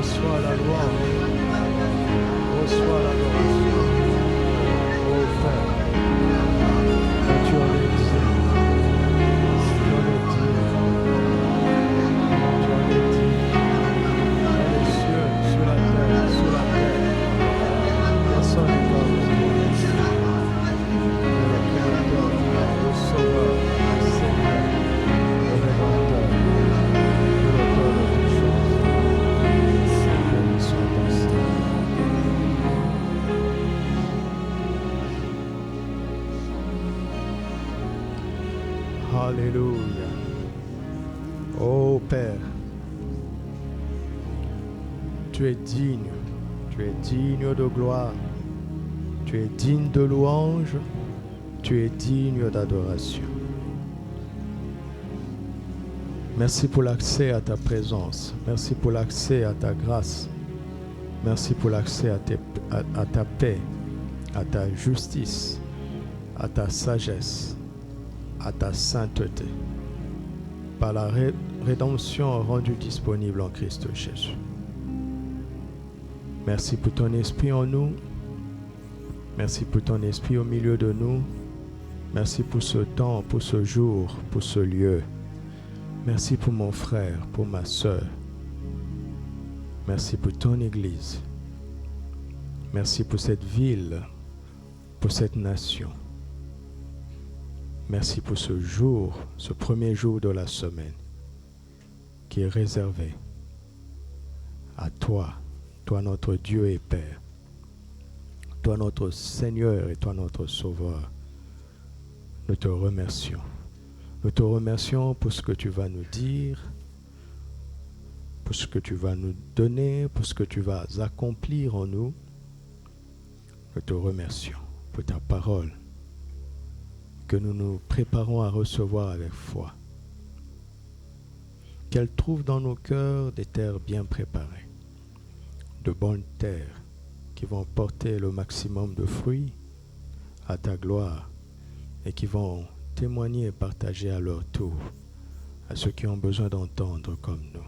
Reçois la louange. Reçois l'adoration. Oh Père, tu en es digne. Tu en es digne. Tu en es digne. Dans les cieux, sur la terre, personne n'est comme toi. Tu es le Créateur, le Sauveur, le Seigneur, le Rédempteur, l'auteur de toutes choses. Béni soit ton Seigneur. Alléluia. Oh Père, tu es digne de gloire, tu es digne de louange, tu es digne d'adoration. Merci pour l'accès à ta présence, merci pour l'accès à ta grâce, merci pour l'accès à ta paix, à ta justice, à ta sagesse, à ta sainteté, par la rédemption rendue disponible en Christ Jésus. Merci pour ton esprit en nous. Merci pour ton esprit au milieu de nous. Merci pour ce temps, pour ce jour, pour ce lieu. Merci pour mon frère, pour ma sœur. Merci pour ton Église. Merci pour cette ville, pour cette nation. Merci pour ce jour, ce premier jour de la semaine qui est réservé à toi, toi notre Dieu et Père, toi notre Seigneur et toi notre Sauveur. Nous te remercions. Nous te remercions pour ce que tu vas nous dire, pour ce que tu vas nous donner, pour ce que tu vas accomplir en nous. Nous te remercions pour ta parole que nous nous préparons à recevoir avec foi. Qu'elle trouve dans nos cœurs des terres bien préparées, de bonnes terres qui vont porter le maximum de fruits à ta gloire et qui vont témoigner et partager à leur tour à ceux qui ont besoin d'entendre comme nous.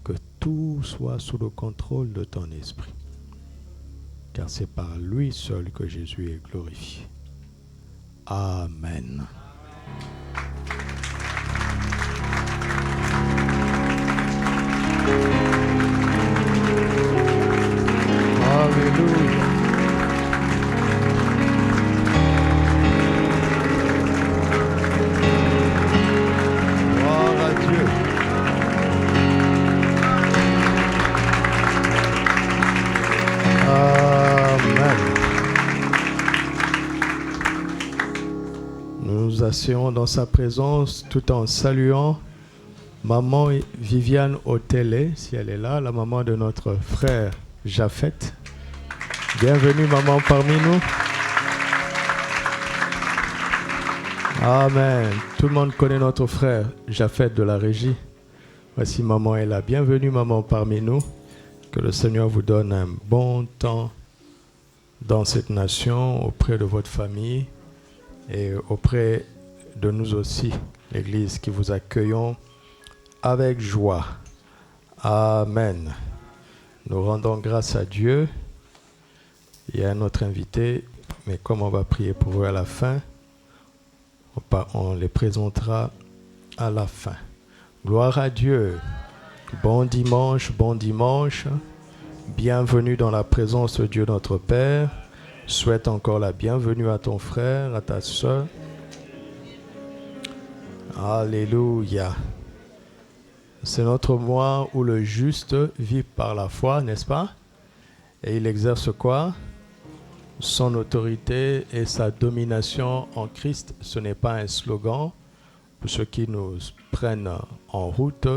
Que tout soit sous le contrôle de ton esprit, car c'est par lui seul que Jésus est glorifié. Amen. Alléluia. Gloire à Dieu. Amen. Nous nous asseyons dans sa présence tout en saluant maman Viviane Otélé, si elle est là, la maman de notre frère Japhet. Bienvenue maman parmi nous. Amen. Tout le monde connaît notre frère Japhet de la régie. Voici maman est là. Bienvenue maman parmi nous. Que le Seigneur vous donne un bon temps dans cette nation, auprès de votre famille et auprès de nous aussi, l'Église qui vous accueillons avec joie. Amen. Nous rendons grâce à Dieu. Il y a un autre invité, mais comme on va prier pour eux à la fin, on les présentera à la fin. Gloire à Dieu. Bon dimanche, bon dimanche. Bienvenue dans la présence de Dieu notre Père. Souhaite encore la bienvenue à ton frère, à ta soeur. Alléluia. C'est notre mois où le juste vit par la foi, n'est-ce pas? Et il exerce quoi? Son autorité et sa domination en Christ. Ce n'est pas un slogan. Pour ceux qui nous prennent en route,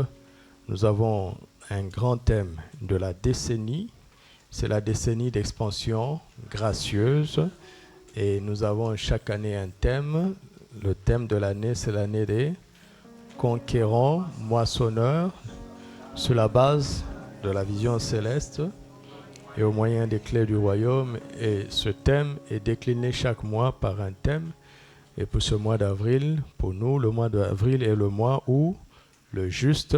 nous avons un grand thème de la décennie. C'est la décennie d'expansion gracieuse. Et nous avons chaque année un thème. Le thème de l'année, c'est l'année des conquérants, moissonneurs, sur la base de la vision céleste et au moyen des clés du royaume. Et ce thème est décliné chaque mois par un thème. Et pour ce mois d'avril, pour nous, le mois d'avril est le mois où le juste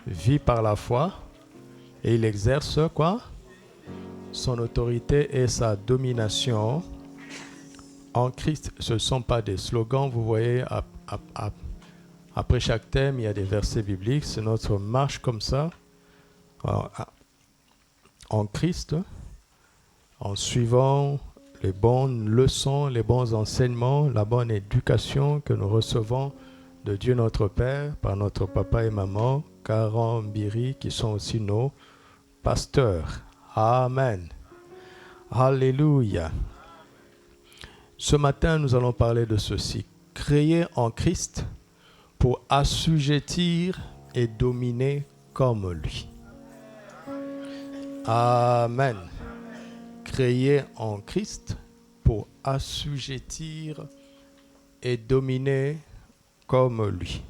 vit par la foi Et il exerce quoi? Son autorité et sa domination en Christ. Ce ne sont pas des slogans. Vous voyez, après chaque thème, il y a des versets bibliques. C'est notre marche comme ça, en Christ, en suivant les bonnes leçons, les bons enseignements, la bonne éducation que nous recevons de Dieu notre Père, par notre papa et maman, Karambiri, qui sont aussi nos pasteurs. Amen. Alléluia. Ce matin, nous allons parler de ceci. Créer en Christ pour assujettir et dominer comme lui. Amen. Créer en Christ pour assujettir et dominer comme lui.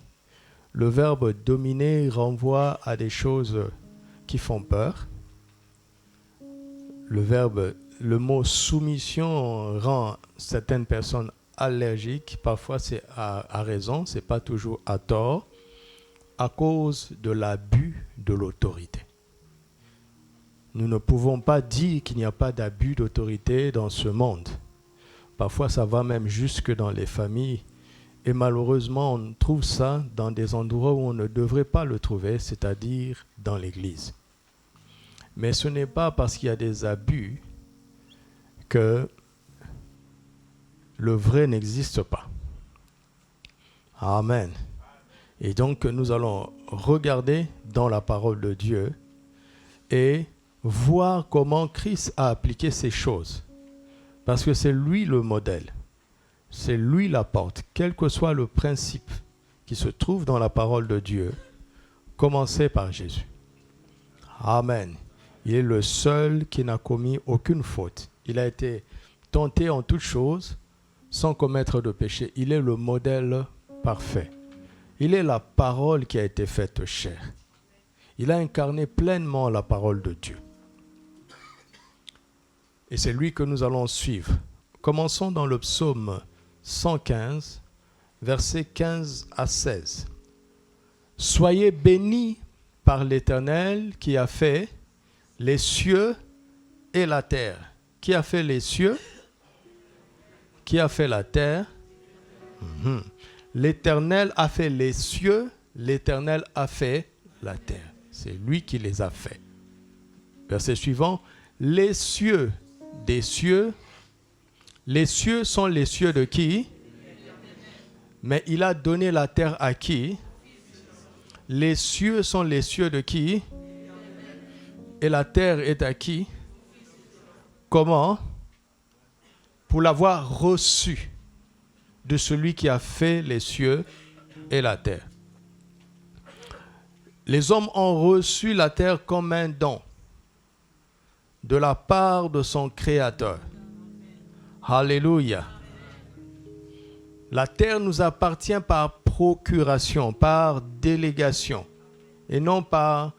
Le verbe dominer renvoie à des choses qui font peur. Le mot soumission rend certaines personnes allergiques. Parfois c'est à raison, c'est pas toujours à tort, à cause de l'abus de l'autorité. Nous ne pouvons pas dire qu'il n'y a pas d'abus d'autorité dans ce monde. Parfois ça va même jusque dans les familles. Et malheureusement, on trouve ça dans des endroits où on ne devrait pas le trouver, c'est-à-dire dans l'Église. Mais ce n'est pas parce qu'il y a des abus que le vrai n'existe pas. Amen. Et donc, nous allons regarder dans la parole de Dieu et voir comment Christ a appliqué ces choses. Parce que c'est lui le modèle. C'est lui la porte. Quel que soit le principe qui se trouve dans la parole de Dieu, commencez par Jésus. Amen. Il est le seul qui n'a commis aucune faute. Il a été tenté en toutes choses sans commettre de péché. Il est le modèle parfait. Il est la parole qui a été faite chair. Il a incarné pleinement la parole de Dieu. Et c'est lui que nous allons suivre. Commençons dans le psaume 115, versets 15 à 16. Soyez bénis par l'Éternel qui a fait les cieux et la terre. Qui a fait les cieux? Qui a fait la terre? L'Éternel a fait les cieux, l'Éternel a fait la terre. C'est lui qui les a faits. Verset suivant. Les cieux des cieux. Les cieux sont les cieux de qui? Mais il a donné la terre à qui? Les cieux sont les cieux de qui? Et la terre est à qui? Comment? Pour l'avoir reçu de celui qui a fait les cieux et la terre. Les hommes ont reçu la terre comme un don de la part de son Créateur. Alléluia. La terre nous appartient par procuration, par délégation, et non par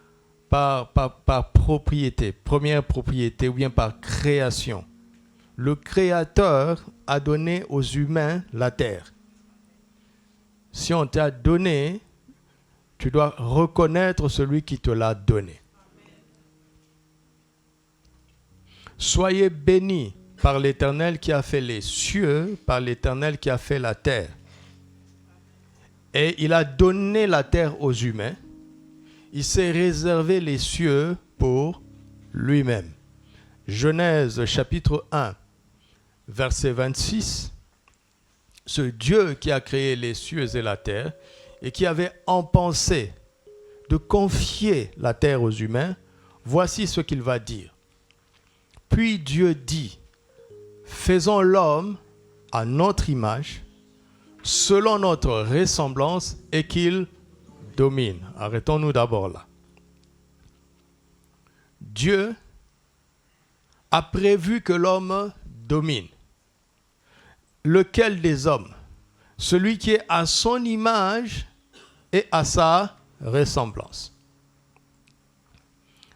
propriété, première propriété, ou bien par création. Le Créateur a donné aux humains la terre. Si on t'a donné, tu dois reconnaître celui qui te l'a donné. Soyez bénis par l'Éternel qui a fait les cieux, par l'Éternel qui a fait la terre. Et il a donné la terre aux humains. Il s'est réservé les cieux pour lui-même. Genèse chapitre 1, verset 26. Ce Dieu qui a créé les cieux et la terre et qui avait en pensée de confier la terre aux humains, voici ce qu'il va dire. Puis Dieu dit, faisons l'homme à notre image, selon notre ressemblance, et qu'il domine. Arrêtons-nous d'abord là. Dieu a prévu que l'homme domine. Lequel des hommes? Celui qui est à son image et à sa ressemblance.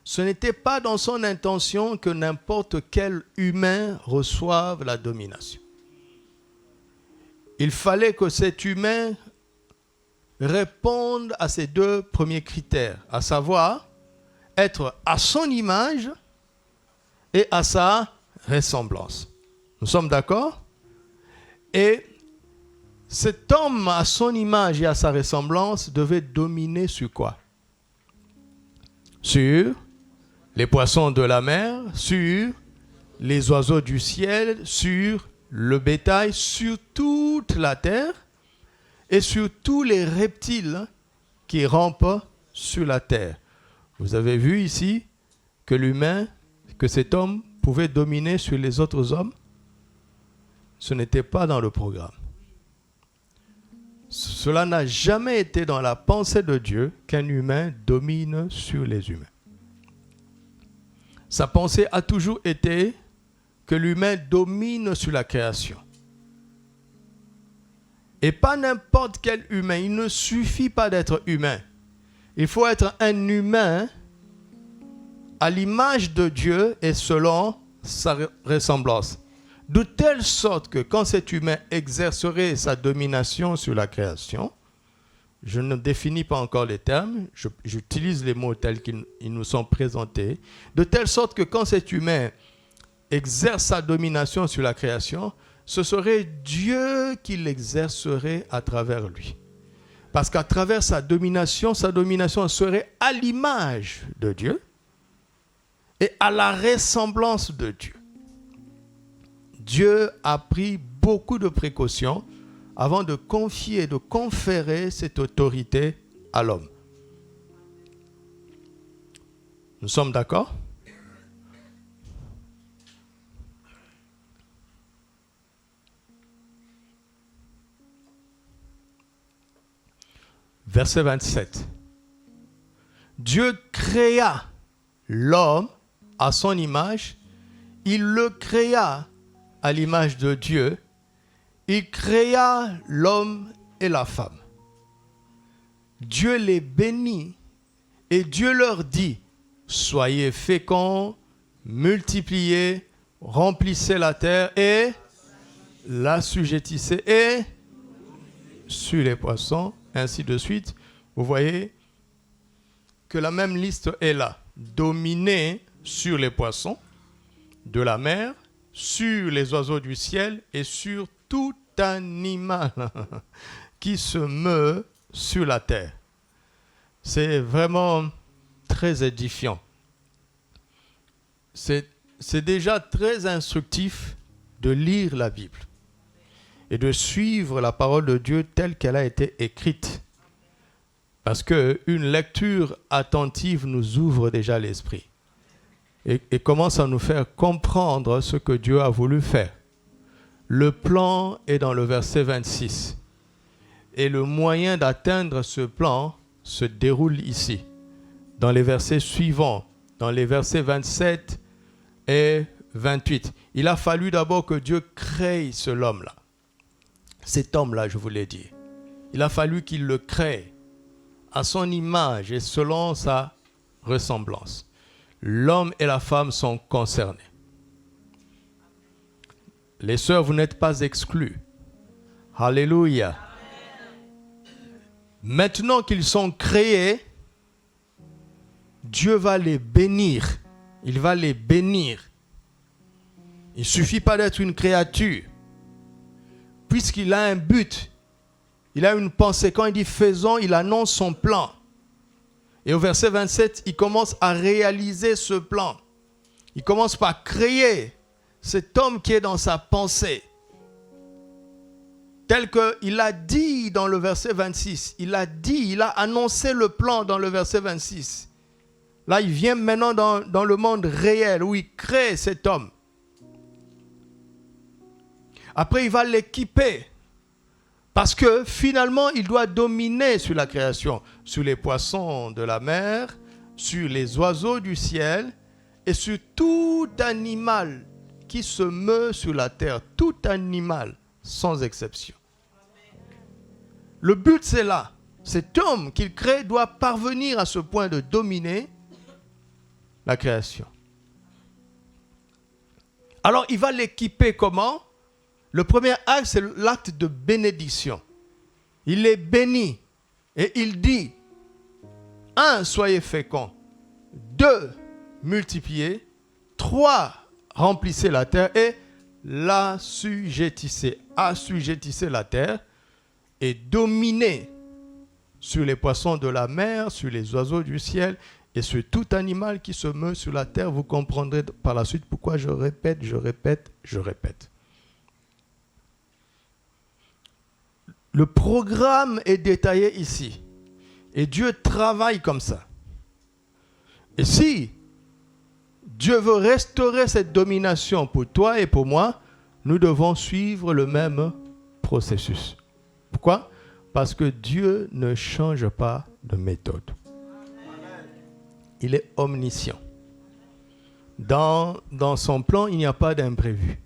Ce n'était pas dans son intention que n'importe quel humain reçoive la domination. Il fallait que cet humain réponde à ces deux premiers critères, à savoir être à son image et à sa ressemblance. Nous sommes d'accord? Et cet homme à son image et à sa ressemblance devait dominer sur quoi? Sur les poissons de la mer, sur les oiseaux du ciel, sur le bétail, sur toute la terre et sur tous les reptiles qui rampent sur la terre. Vous avez vu ici que l'humain, que cet homme pouvait dominer sur les autres hommes? Ce n'était pas dans le programme. Cela n'a jamais été dans la pensée de Dieu qu'un humain domine sur les humains. Sa pensée a toujours été que l'humain domine sur la création. Et pas n'importe quel humain. Il ne suffit pas d'être humain. Il faut être un humain à l'image de Dieu et selon sa ressemblance. De telle sorte que quand cet humain exercerait sa domination sur la création, je ne définis pas encore les termes, j'utilise les mots tels qu'ils nous sont présentés, de telle sorte que quand cet humain exerce sa domination sur la création, ce serait Dieu qui l'exercerait à travers lui. Parce qu'à travers sa domination serait à l'image de Dieu et à la ressemblance de Dieu. Dieu a pris beaucoup de précautions avant de confier, de conférer cette autorité à l'homme. Nous sommes d'accord? Verset 27. Dieu créa l'homme à son image. Il le créa à l'image de Dieu. Il créa l'homme et la femme. Dieu les bénit et Dieu leur dit, soyez féconds, multipliez, remplissez la terre et l'assujettissez et sur les poissons, ainsi de suite. Vous voyez que la même liste est là. Dominez sur les poissons de la mer, sur les oiseaux du ciel et sur tout animal qui se meut sur la terre. C'est vraiment très édifiant. C'est déjà très instructif de lire la Bible et de suivre la parole de Dieu telle qu'elle a été écrite. Parce qu'une lecture attentive nous ouvre déjà l'esprit et commence à nous faire comprendre ce que Dieu a voulu faire. Le plan est dans le verset 26. Et le moyen d'atteindre ce plan se déroule ici, dans les versets suivants, dans les versets 27 et 28. Il a fallu d'abord que Dieu crée cet homme-là. Cet homme-là, je vous l'ai dit. Il a fallu qu'il le crée à son image et selon sa ressemblance. L'homme et la femme sont concernés. Les sœurs, vous n'êtes pas exclus. Alléluia. Maintenant qu'ils sont créés, Dieu va les bénir. Il va les bénir. Il ne suffit pas d'être une créature. Puisqu'il a un but, il a une pensée. Quand il dit faisons, il annonce son plan. Et au verset 27, il commence à réaliser ce plan. Il commence par créer cet homme qui est dans sa pensée. Tel qu'il a dit dans le verset 26. Il a annoncé le plan dans le verset 26. Là, il vient maintenant dans le monde réel où il crée cet homme. Après, il va l'équiper. Parce que finalement, il doit dominer sur la création, sur les poissons de la mer, sur les oiseaux du ciel et sur tout animal qui se meut sur la terre. Tout animal, sans exception. Le but, c'est là. Cet homme qu'il crée doit parvenir à ce point de dominer la création. Alors, il va l'équiper comment? Le premier acte, c'est l'acte de bénédiction. Il est béni et il dit, 1, soyez féconds. 2, multipliez. 3, remplissez la terre et l'assujettissez. Assujettissez la terre et dominez sur les poissons de la mer, sur les oiseaux du ciel et sur tout animal qui se meut sur la terre. Vous comprendrez par la suite pourquoi je répète, je répète, je répète. Le programme est détaillé ici. Et Dieu travaille comme ça. Et si Dieu veut restaurer cette domination pour toi et pour moi, nous devons suivre le même processus. Pourquoi? Parce que Dieu ne change pas de méthode. Il est omniscient. Dans son plan, il n'y a pas d'imprévu.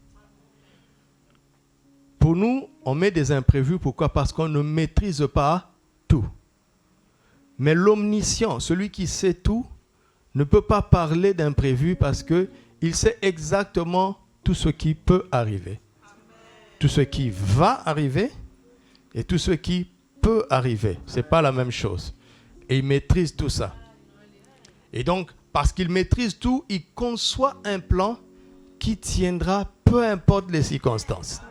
Pour nous, on met des imprévus. Pourquoi? Parce qu'on ne maîtrise pas tout. Mais l'omniscient, celui qui sait tout, ne peut pas parler d'imprévu parce qu'il sait exactement tout ce qui peut arriver. Tout ce qui va arriver et tout ce qui peut arriver. Ce n'est pas la même chose. Et il maîtrise tout ça. Et donc, parce qu'il maîtrise tout, il conçoit un plan qui tiendra peu importe les circonstances.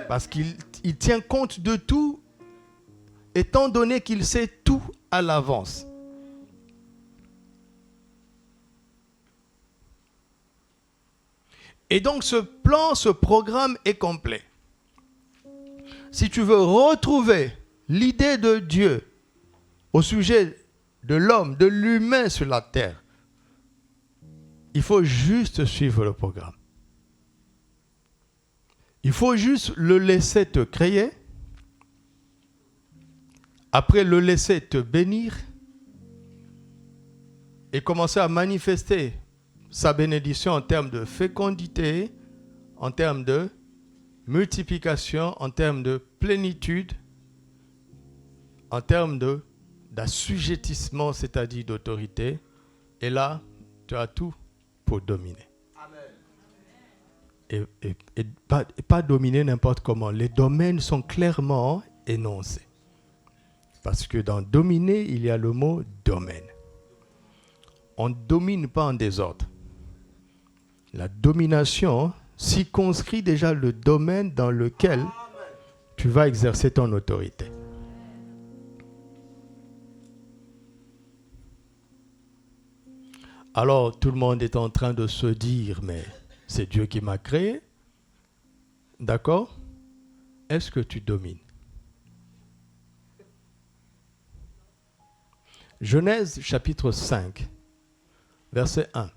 Parce qu'il tient compte de tout, étant donné qu'il sait tout à l'avance. Et donc ce plan, ce programme est complet. Si tu veux retrouver l'idée de Dieu au sujet de l'homme, de l'humain sur la terre, il faut juste suivre le programme. Il faut juste le laisser te créer, après le laisser te bénir et commencer à manifester sa bénédiction en termes de fécondité, en termes de multiplication, en termes de plénitude, en termes d'assujettissement, c'est-à-dire d'autorité. Et là, tu as tout pour dominer. Et pas dominer n'importe comment. Les domaines sont clairement énoncés. Parce que dans dominer, il y a le mot domaine. On ne domine pas en désordre. La domination circonscrit déjà le domaine dans lequel tu vas exercer ton autorité. Alors, tout le monde est en train de se dire, mais c'est Dieu qui m'a créé. D'accord? Est-ce que tu domines? Genèse chapitre 5, verset 1.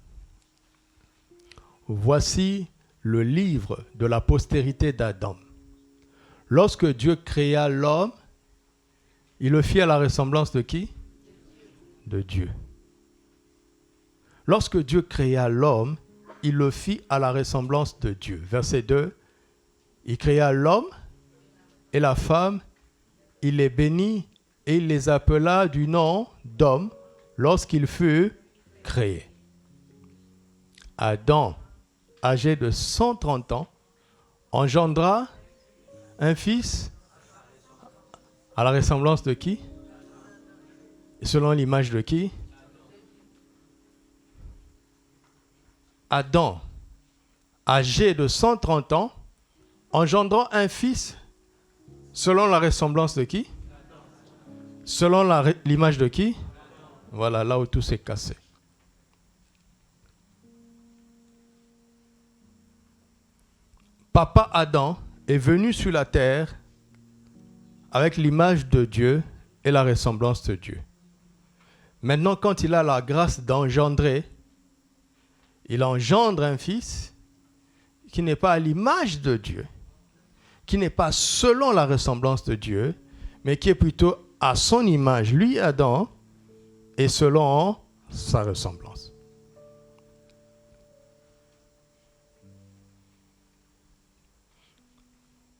Voici le livre de la postérité d'Adam. Lorsque Dieu créa l'homme, il le fit à la ressemblance de qui? De Dieu. Lorsque Dieu créa l'homme, il le fit à la ressemblance de Dieu. Verset 2. Il créa l'homme et la femme, il les bénit et il les appela du nom d'homme lorsqu'il fut créé. Adam, âgé de 130 ans, engendra un fils à la ressemblance de qui? Selon l'image de qui? Adam, âgé de 130 ans, engendrant un fils selon la ressemblance de qui? Selon l'image de qui? Voilà, là où tout s'est cassé. Papa Adam est venu sur la terre avec l'image de Dieu et la ressemblance de Dieu. Maintenant, quand il a la grâce d'engendrer, il engendre un fils qui n'est pas à l'image de Dieu, qui n'est pas selon la ressemblance de Dieu, mais qui est plutôt à son image, lui Adam, et selon sa ressemblance.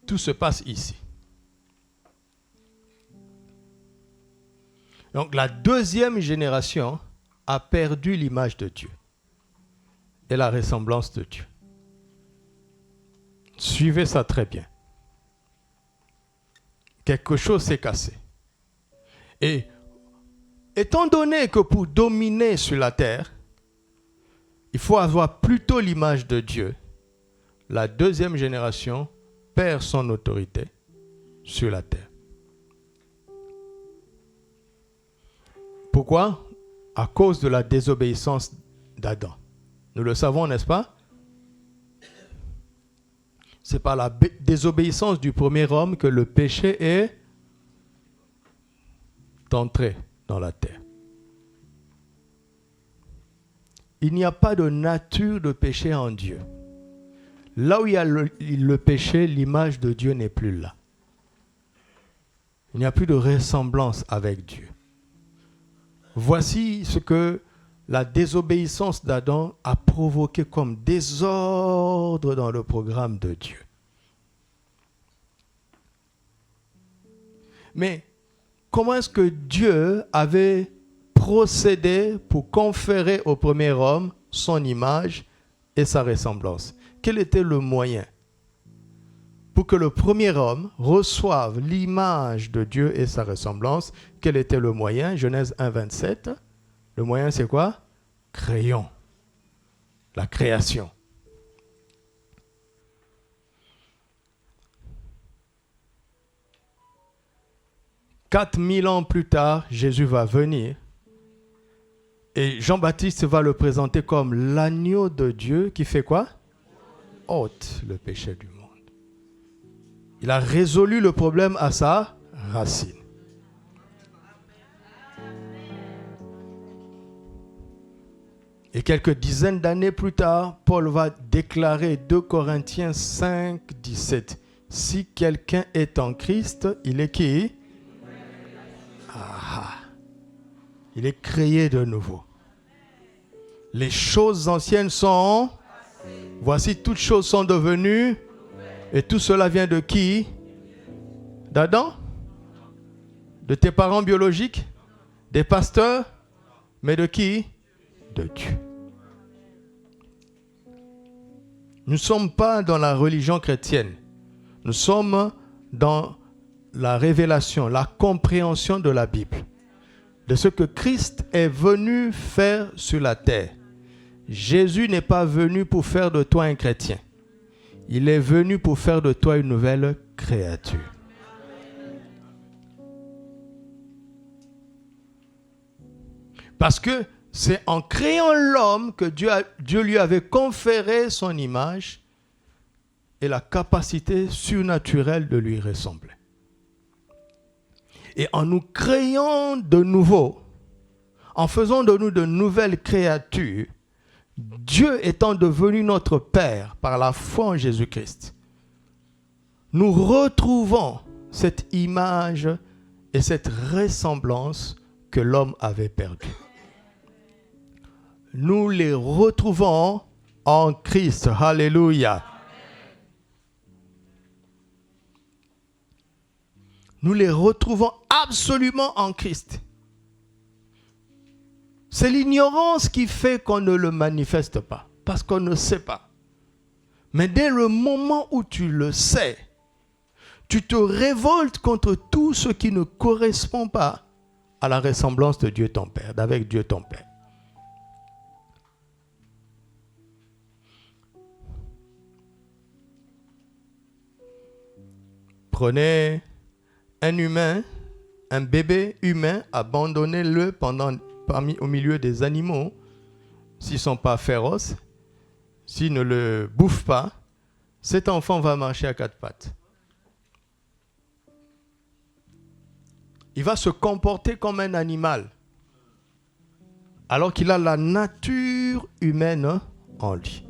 Tout se passe ici. Donc la deuxième génération a perdu l'image de Dieu et la ressemblance de Dieu. Suivez ça très bien. Quelque chose s'est cassé. Et Étant donné que pour dominer sur la terre, il faut avoir plutôt l'image de Dieu, la deuxième génération perd son autorité sur la terre. Pourquoi? À cause de la désobéissance d'Adam. Nous le savons, n'est-ce pas? C'est par la désobéissance du premier homme que le péché est entré dans la terre. Il n'y a pas de nature de péché en Dieu. Là où il y a le péché, l'image de Dieu n'est plus là. Il n'y a plus de ressemblance avec Dieu. Voici ce que la désobéissance d'Adam a provoqué comme désordre dans le programme de Dieu. Mais comment est-ce que Dieu avait procédé pour conférer au premier homme son image et sa ressemblance? Quel était le moyen pour que le premier homme reçoive l'image de Dieu et sa ressemblance? Quel était le moyen? Genèse 1, 27. Le moyen, c'est quoi? Créons. La création. « 4000 ans plus tard, Jésus va venir et Jean-Baptiste va le présenter comme l'agneau de Dieu qui fait quoi? Ôte le péché du monde. Il a résolu le problème à sa racine. Et quelques dizaines d'années plus tard, Paul va déclarer 2 Corinthiens 5, 17. Si quelqu'un est en Christ, il est qui? Il est créé de nouveau. Les choses anciennes sont... Voici, toutes choses sont devenues... Et tout cela vient de qui? D'Adam? De tes parents biologiques? Des pasteurs? Mais de qui? De Dieu. Nous ne sommes pas dans la religion chrétienne. Nous sommes dans la révélation, la compréhension de la Bible, de ce que Christ est venu faire sur la terre. Jésus n'est pas venu pour faire de toi un chrétien. Il est venu pour faire de toi une nouvelle créature. Parce que c'est en créant l'homme que Dieu lui avait conféré son image et la capacité surnaturelle de lui ressembler. Et en nous créant de nouveau, en faisant de nous de nouvelles créatures, Dieu étant devenu notre Père par la foi en Jésus-Christ, nous retrouvons cette image et cette ressemblance que l'homme avait perdue. Nous les retrouvons en Christ. Alléluia. Nous les retrouvons absolument en Christ. C'est l'ignorance qui fait qu'on ne le manifeste pas, parce qu'on ne sait pas. Mais dès le moment où tu le sais, tu te révoltes contre tout ce qui ne correspond pas à la ressemblance de Dieu ton Père, d'avec Dieu ton Père. Prenez un humain, un bébé humain, abandonnez-le au milieu des animaux, s'ils ne sont pas féroces, s'ils ne le bouffent pas, cet enfant va marcher à 4 pattes. Il va se comporter comme un animal, alors qu'il a la nature humaine en lui.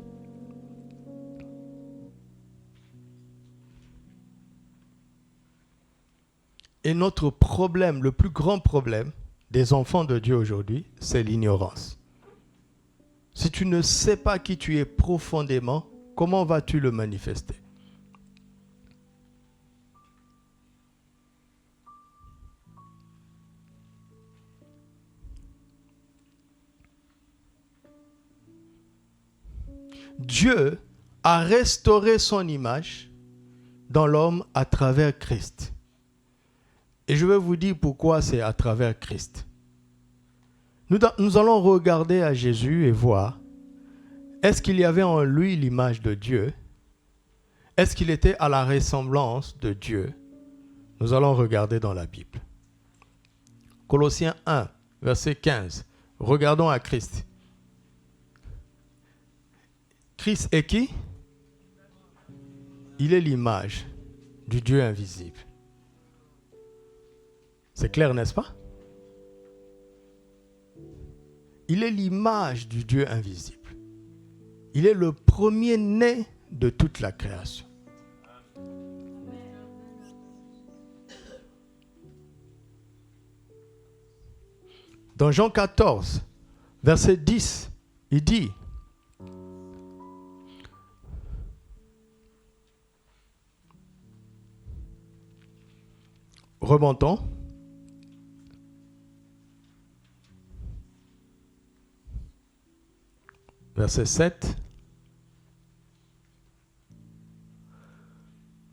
Et notre problème, le plus grand problème des enfants de Dieu aujourd'hui, c'est l'ignorance. Si tu ne sais pas qui tu es profondément, comment vas-tu le manifester? Dieu a restauré son image dans l'homme à travers Christ. Et je vais vous dire pourquoi c'est à travers Christ. Nous allons regarder à Jésus et voir, est-ce qu'il y avait en lui l'image de Dieu? Est-ce qu'il était à la ressemblance de Dieu? Nous allons regarder dans la Bible. Colossiens 1, verset 15. Regardons à Christ. Christ est qui? Il est l'image du Dieu invisible. C'est clair, n'est-ce pas? Il est l'image du Dieu invisible. Il est le premier-né de toute la création. Dans Jean 14, verset 10, il dit, remontons, verset 7,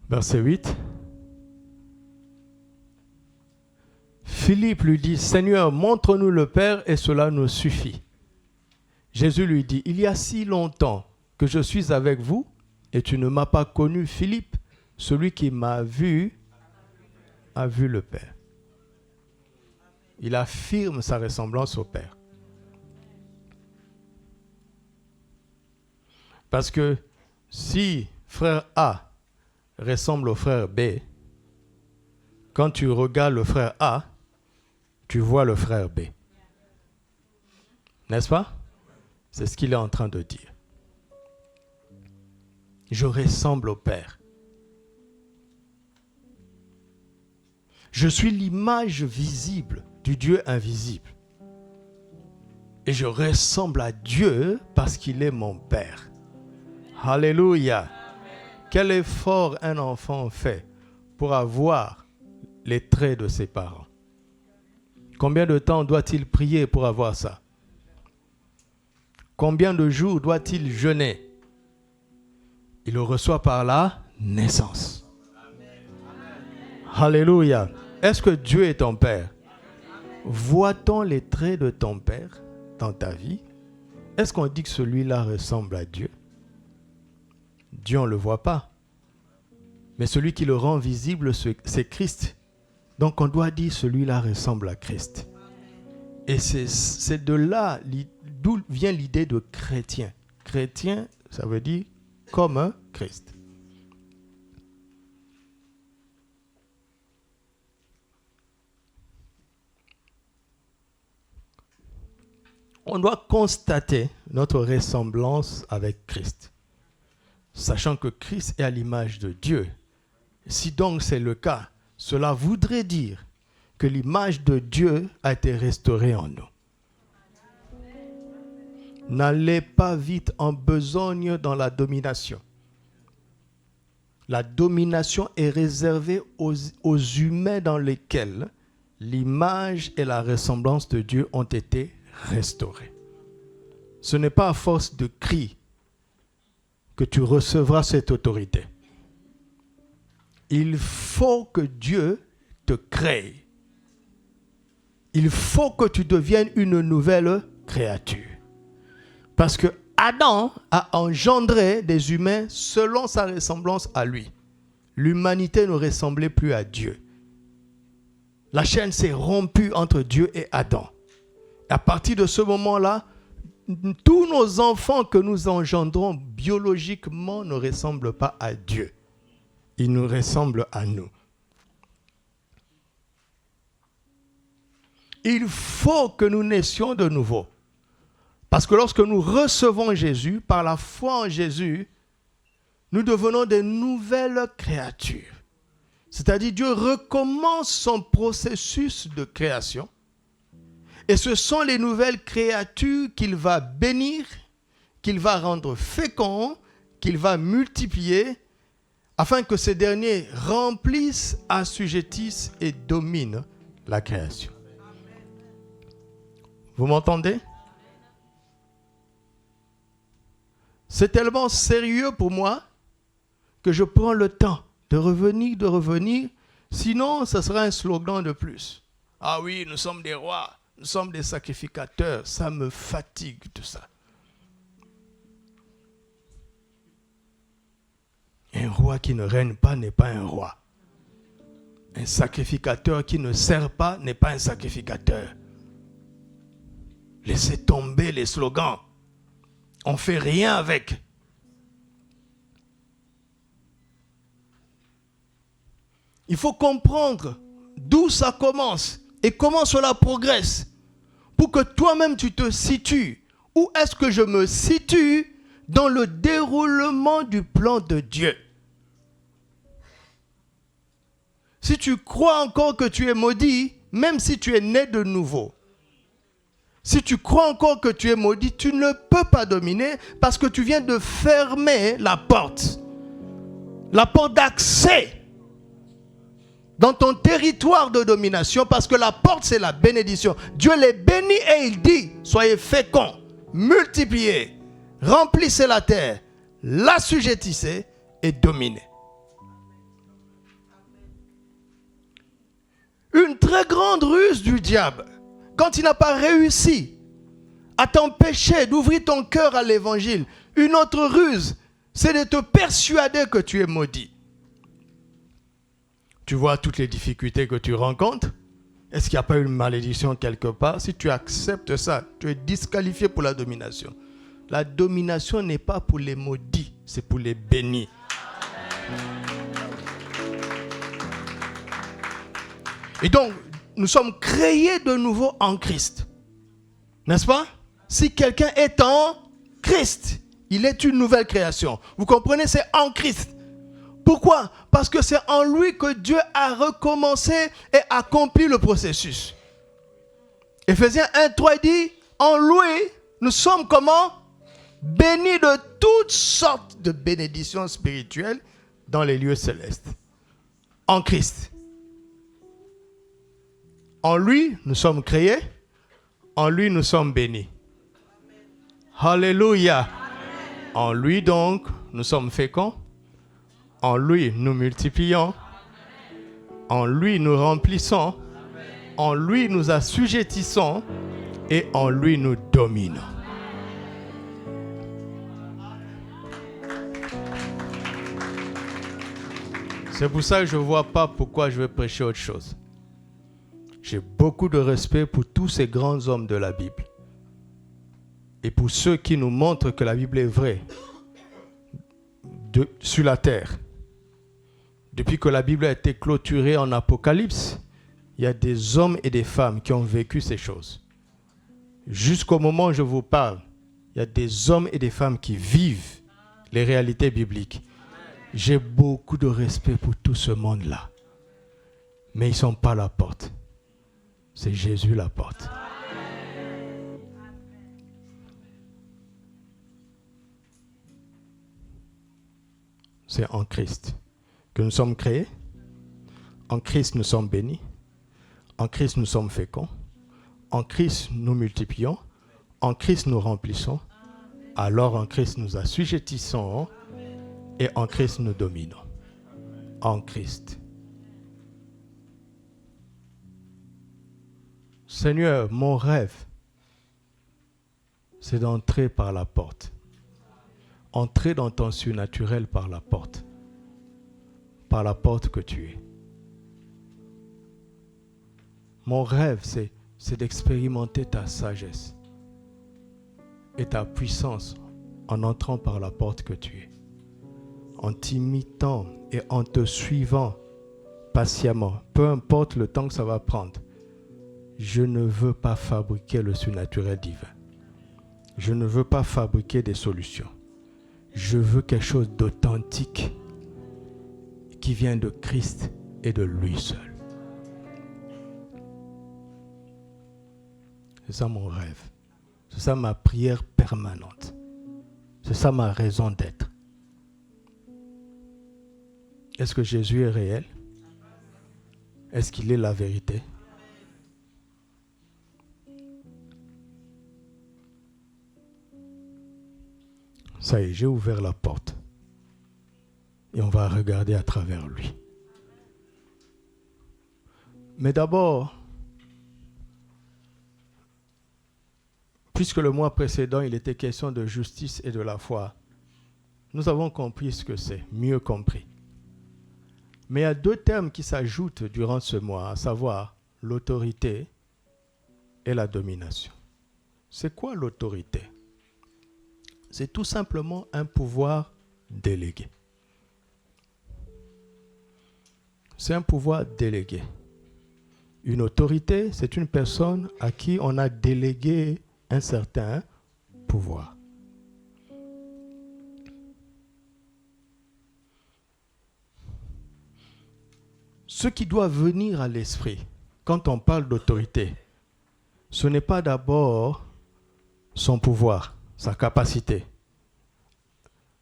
verset 8, Philippe lui dit, Seigneur, montre-nous le Père et cela nous suffit. Jésus lui dit, il y a si longtemps que je suis avec vous et tu ne m'as pas connu, Philippe. Celui qui m'a vu a vu le Père. Il affirme sa ressemblance au Père. Parce que si frère A ressemble au frère B, quand tu regardes le frère A, tu vois le frère B. N'est-ce pas? C'est ce qu'il est en train de dire. Je ressemble au Père. Je suis l'image visible du Dieu invisible. Et je ressemble à Dieu parce qu'il est mon Père. Alléluia. Amen. Quel effort un enfant fait pour avoir les traits de ses parents? Combien de temps doit-il prier pour avoir ça? Combien de jours doit-il jeûner? Il le reçoit par la naissance. Alléluia. Est-ce que Dieu est ton Père? Voit-on les traits de ton Père dans ta vie? Est-ce qu'on dit que celui-là ressemble à Dieu? Dieu, on ne le voit pas. Mais celui qui le rend visible, c'est Christ. Donc on doit dire celui-là ressemble à Christ. Et c'est de là d'où vient l'idée de chrétien. Chrétien, ça veut dire comme un Christ. On doit constater notre ressemblance avec Christ, sachant que Christ est à l'image de Dieu. Si donc c'est le cas, cela voudrait dire que l'image de Dieu a été restaurée en nous. N'allez pas vite en besogne dans la domination. La domination est réservée aux humains dans lesquels l'image et la ressemblance de Dieu ont été restaurées. Ce n'est pas à force de cris que tu recevras cette autorité. Il faut que Dieu te crée. Il faut que tu deviennes une nouvelle créature. Parce que Adam a engendré des humains selon sa ressemblance à lui. L'humanité ne ressemblait plus à Dieu. La chaîne s'est rompue entre Dieu et Adam. À partir de ce moment-là, tous nos enfants que nous engendrons biologiquement ne ressemblent pas à Dieu. Ils nous ressemblent à nous. Il faut que nous naissions de nouveau. Parce que lorsque nous recevons Jésus, par la foi en Jésus, nous devenons des nouvelles créatures. C'est-à-dire Dieu recommence son processus de création. Et ce sont les nouvelles créatures qu'il va bénir, qu'il va rendre féconds, qu'il va multiplier, afin que ces derniers remplissent, assujettissent et dominent la création. Vous m'entendez? C'est tellement sérieux pour moi que je prends le temps de revenir. Sinon, ce sera un slogan de plus. Ah oui, nous sommes des rois. nous sommes des sacrificateurs. Ça me fatigue tout ça. Un roi qui ne règne pas n'est pas un roi. Un sacrificateur qui ne sert pas n'est pas un sacrificateur. Laissez tomber les slogans. On ne fait rien avec. Il faut comprendre d'où ça commence et comment cela progresse pour que toi-même tu te situes. Où est-ce que je me situe dans le déroulement du plan de Dieu? Si tu crois encore que tu es maudit, même si tu es né de nouveau, si tu crois encore que tu es maudit, tu ne peux pas dominer parce que tu viens de fermer la porte d'accès dans ton territoire de domination, parce que la porte, c'est la bénédiction. Dieu les bénit et il dit, soyez féconds, multipliez, remplissez la terre, l'assujettissez et dominez. Une très grande ruse du diable, quand il n'a pas réussi à t'empêcher d'ouvrir ton cœur à l'évangile, une autre ruse, c'est de te persuader que tu es maudit. Tu vois toutes les difficultés que tu rencontres? Est-ce qu'il n'y a pas une malédiction quelque part? Si tu acceptes ça, tu es disqualifié pour la domination. La domination n'est pas pour les maudits, c'est pour les bénis. Et donc, nous sommes créés de nouveau en Christ. N'est-ce pas? Si quelqu'un est en Christ, il est une nouvelle création. Vous comprenez? C'est en Christ. Pourquoi? Parce que c'est en lui que Dieu a recommencé et accompli le processus. Éphésiens 1:3 dit, en lui, nous sommes comment? Bénis de toutes sortes de bénédictions spirituelles dans les lieux célestes. En Christ. En lui, nous sommes créés. En lui, nous sommes bénis. Alléluia. En lui, donc, nous sommes féconds. En lui, nous multiplions. En lui, nous remplissons. En lui, nous assujettissons. Et en lui, nous dominons. C'est pour ça que je ne vois pas pourquoi je vais prêcher autre chose. J'ai beaucoup de respect pour tous ces grands hommes de la Bible. Et pour ceux qui nous montrent que la Bible est vraie sur la terre. Depuis que la Bible a été clôturée en Apocalypse, il y a des hommes et des femmes qui ont vécu ces choses. Jusqu'au moment où je vous parle, il y a des hommes et des femmes qui vivent les réalités bibliques. J'ai beaucoup de respect pour tout ce monde-là. Mais ils ne sont pas la porte. C'est Jésus la porte. C'est en Christ que nous sommes créés. En Christ, nous sommes bénis. En Christ, nous sommes féconds. En Christ, nous multiplions. En Christ, nous remplissons. Alors, en Christ, nous assujettissons. Et en Christ, nous dominons. En Christ. Seigneur, mon rêve, c'est d'entrer par la porte. Entrer dans ton surnaturel par la porte. Par la porte que tu es. Mon rêve, c'est d'expérimenter ta sagesse et ta puissance en entrant par la porte que tu es. En t'imitant et en te suivant patiemment, peu importe le temps que ça va prendre. Je ne veux pas fabriquer le surnaturel divin. Je ne veux pas fabriquer des solutions. Je veux quelque chose d'authentique qui vient de Christ et de lui seul. C'est ça mon rêve. C'est ça ma prière permanente. C'est ça ma raison d'être. Est-ce que Jésus est réel? Est-ce qu'il est la vérité? Ça y est, j'ai ouvert la porte. Et on va regarder à travers lui. Mais d'abord, Puisque le mois précédent, il était question de justice et de la foi, nous avons compris ce que c'est, mieux compris. Mais il y a deux termes qui s'ajoutent durant ce mois, à savoir l'autorité et la domination. C'est quoi l'autorité? C'est tout simplement un pouvoir délégué. C'est un pouvoir délégué. Une autorité, c'est une personne à qui on a délégué un certain pouvoir. Ce qui doit venir à l'esprit quand on parle d'autorité, ce n'est pas d'abord son pouvoir, sa capacité,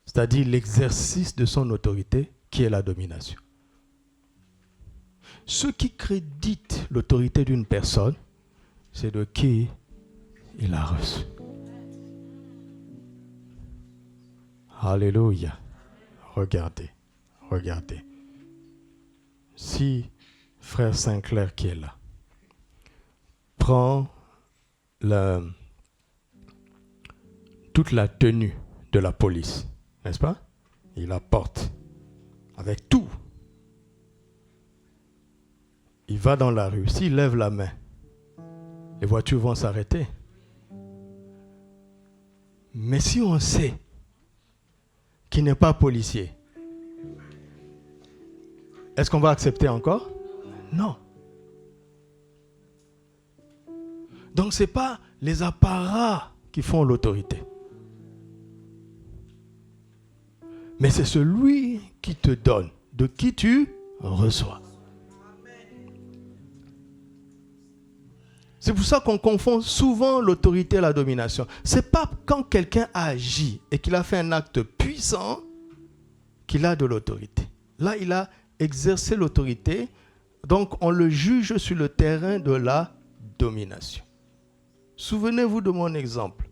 c'est-à-dire l'exercice de son autorité qui est la domination. Ce qui crédite l'autorité d'une personne, c'est de qui il a reçu. Alléluia. Regardez, regardez. Si frère Sinclair qui est là prend toute la tenue de la police, n'est-ce pas? Il la porte avec tout. Il va dans la rue. S'il lève la main, les voitures vont s'arrêter. Mais si on sait qu'il n'est pas policier, est-ce qu'on va accepter encore? Non. Donc ce n'est pas les apparats qui font l'autorité. Mais c'est celui qui te donne, de qui tu reçois. C'est pour ça qu'on confond souvent l'autorité et la domination. Ce n'est pas quand quelqu'un a agi et qu'il a fait un acte puissant qu'il a de l'autorité. Là, il a exercé l'autorité, donc on le juge sur le terrain de la domination. Souvenez-vous de mon exemple.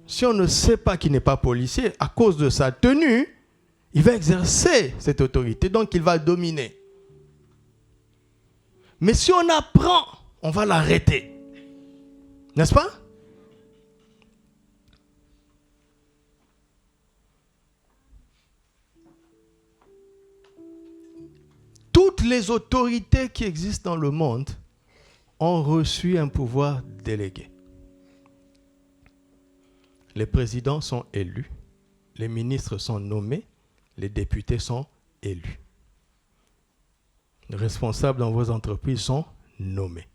Si on ne sait pas qu'il n'est pas policier, à cause de sa tenue, il va exercer cette autorité, donc il va dominer. Mais si on apprend, on va l'arrêter. N'est-ce pas? Toutes les autorités qui existent dans le monde ont reçu un pouvoir délégué. Les présidents sont élus, les ministres sont nommés, les députés sont élus. Les responsables dans vos entreprises sont nommés.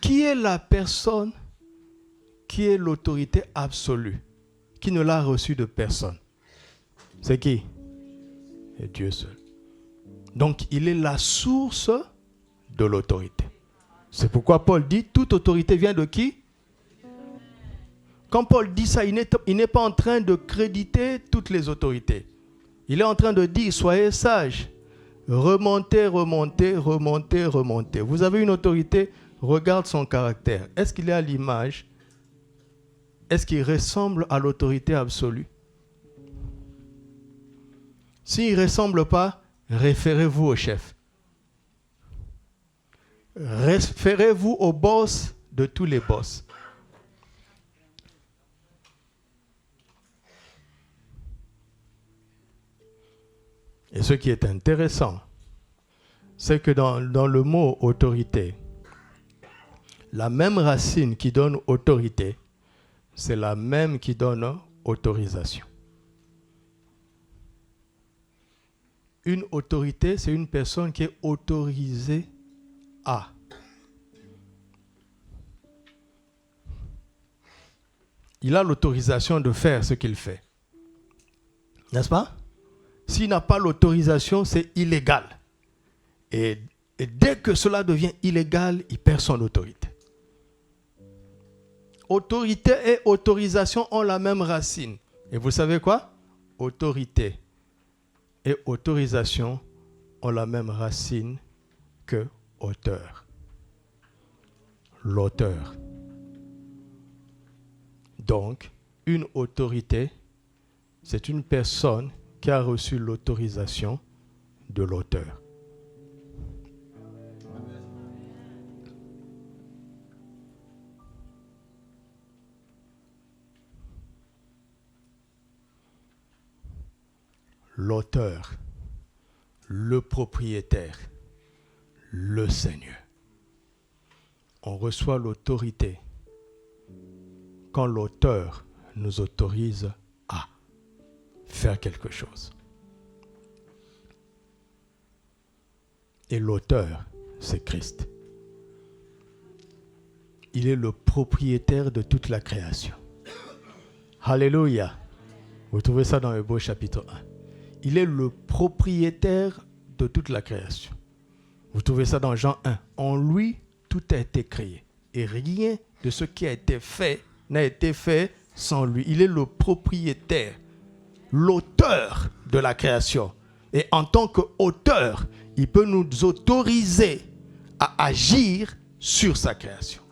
Qui est la personne qui est l'autorité absolue, qui ne l'a reçue de personne? C'est qui? C'est Dieu seul. Donc, il est la source de l'autorité. C'est pourquoi Paul dit, toute autorité vient de qui? Quand Paul dit ça, il n'est pas en train de créditer toutes les autorités. Il est en train de dire, soyez sages. Remontez, remontez, remontez, remontez. Vous avez une autorité, regarde son caractère. Est-ce qu'il est à l'image? Est-ce qu'il ressemble à l'autorité absolue? S'il ne ressemble pas, référez-vous au chef. Référez-vous au boss de tous les boss. Et ce qui est intéressant, c'est que dans le mot autorité, la même racine qui donne autorité, c'est la même qui donne autorisation. Une autorité, c'est une personne qui est autorisée à. Il a l'autorisation de faire ce qu'il fait. N'est-ce pas? S'il n'a pas l'autorisation, c'est illégal. Et dès que cela devient illégal, il perd son autorité. Autorité et autorisation ont la même racine. Et vous savez quoi? Autorité et autorisation ont la même racine que auteur. L'auteur. Donc, une autorité, c'est une personne qui a reçu l'autorisation de l'auteur. l'auteur, le propriétaire, le Seigneur. On reçoit l'autorité quand l'auteur nous autorise à faire quelque chose. Et l'auteur, c'est Christ. Il est le propriétaire de toute la création. Alléluia. Vous trouvez ça dans Hébreux chapitre 1. Il est le propriétaire de toute la création. Vous trouvez ça dans Jean 1. En lui, tout a été créé. Et rien de ce qui a été fait n'a été fait sans lui. Il est le propriétaire, l'auteur de la création. Et en tant qu'auteur, il peut nous autoriser à agir sur sa création.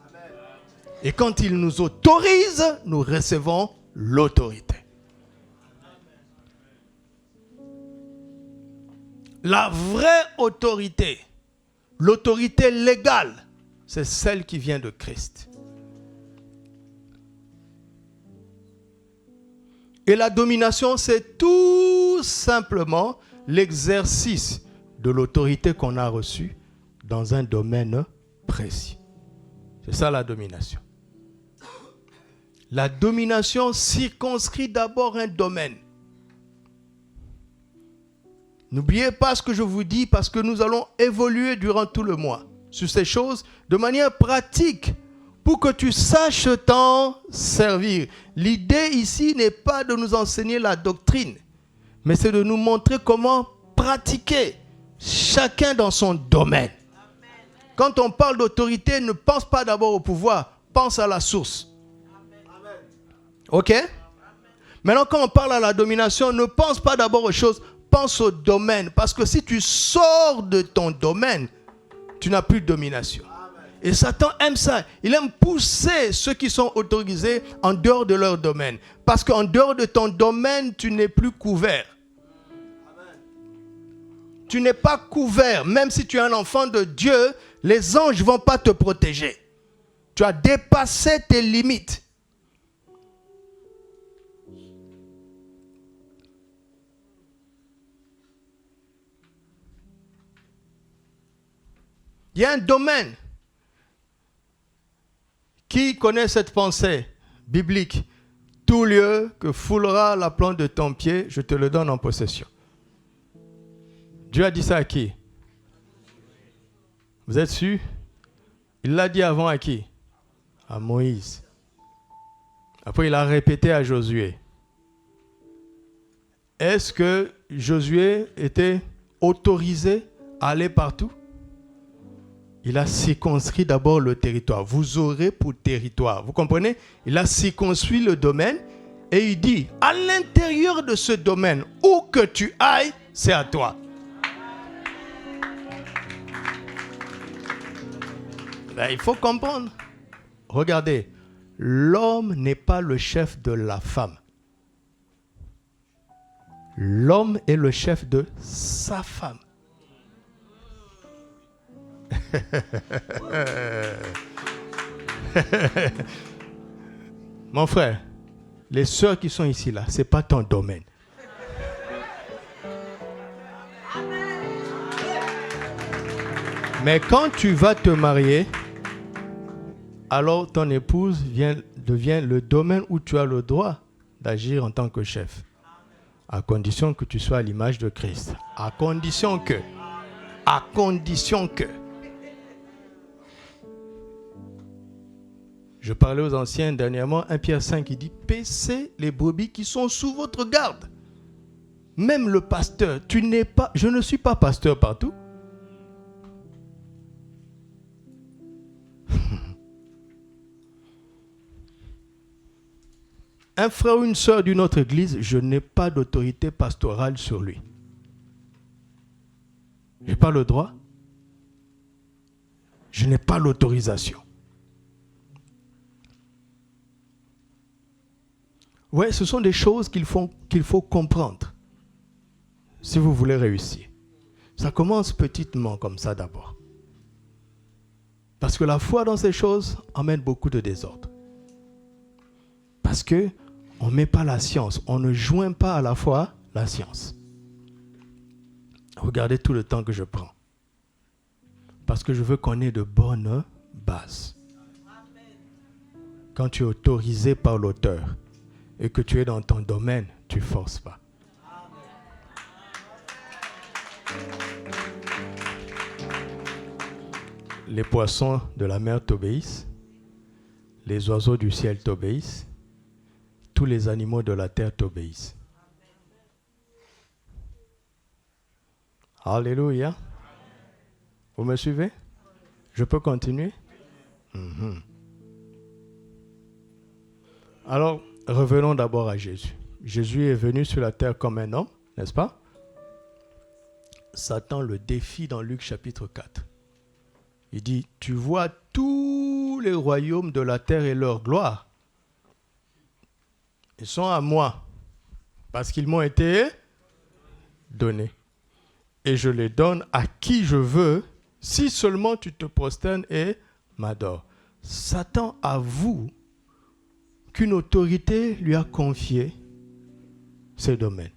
Et quand il nous autorise, nous recevons l'autorité. La vraie autorité, l'autorité légale, c'est celle qui vient de Christ. Et la domination, c'est tout simplement l'exercice de l'autorité qu'on a reçue dans un domaine précis. C'est ça la domination. La domination circonscrit d'abord un domaine. N'oubliez pas ce que je vous dis parce que nous allons évoluer durant tout le mois sur ces choses de manière pratique pour que tu saches t'en servir. L'idée ici n'est pas de nous enseigner la doctrine, mais c'est de nous montrer comment pratiquer chacun dans son domaine. Quand on parle d'autorité, ne pense pas d'abord au pouvoir, pense à la source. Ok? Maintenant, quand on parle à la domination, ne pense pas d'abord aux choses, pense au domaine. Parce que si tu sors de ton domaine, tu n'as plus de domination. Et Satan aime ça. Il aime pousser ceux qui sont autorisés en dehors de leur domaine. Parce qu'en dehors de ton domaine, tu n'es plus couvert. Tu n'es pas couvert. Même si tu es un enfant de Dieu, les anges ne vont pas te protéger. Tu as dépassé tes limites. Il y a un domaine. Qui connaît cette pensée biblique? Tout lieu que foulera la plante de ton pied, je te le donne en possession. Dieu a dit ça à qui? Vous êtes sûr? Il l'a dit avant à qui? À Moïse. Après, il a répété à Josué. Est-ce que Josué était autorisé à aller partout? Il a circonscrit d'abord le territoire. Vous aurez pour territoire. Vous comprenez? Il a circonscrit le domaine et il dit, à l'intérieur de ce domaine, où que tu ailles, c'est à toi. Là, il faut comprendre. Regardez, l'homme n'est pas le chef de la femme. L'homme est le chef de sa femme. Mon frère, les sœurs qui sont ici là, c'est pas ton domaine. Mais quand tu vas te marier, alors ton épouse devient le domaine où tu as le droit d'agir en tant que chef. À condition que tu sois à l'image de Christ. À condition que. Je parlais aux anciens dernièrement, 1 Pierre 5, il dit, paissez les brebis qui sont sous votre garde. Même le pasteur, je ne suis pas pasteur partout. Un frère ou une sœur d'une autre église, je n'ai pas d'autorité pastorale sur lui. Je n'ai pas le droit. Je n'ai pas l'autorisation. Oui, ce sont des choses qu'il faut comprendre si vous voulez réussir. Ça commence petitement comme ça d'abord. Parce que la foi dans ces choses emmène beaucoup de désordre. Parce qu'on ne met pas la science, on ne joint pas à la foi la science. Regardez tout le temps que je prends. Parce que je veux qu'on ait de bonnes bases. Quand tu es autorisé par l'auteur et que tu es dans ton domaine, tu ne forces pas. Les poissons de la mer t'obéissent, les oiseaux du ciel t'obéissent, tous les animaux de la terre t'obéissent. Alléluia. Vous me suivez? Je peux continuer? Alors, revenons d'abord à Jésus. Jésus est venu sur la terre comme un homme, n'est-ce pas? Satan le défie dans Luc chapitre 4. Il dit, tu vois tous les royaumes de la terre et leur gloire. Ils sont à moi, parce qu'ils m'ont été donnés. Et je les donne à qui je veux, si seulement tu te prosternes et m'adores. Satan avoue qu'une autorité lui a confié ces domaines.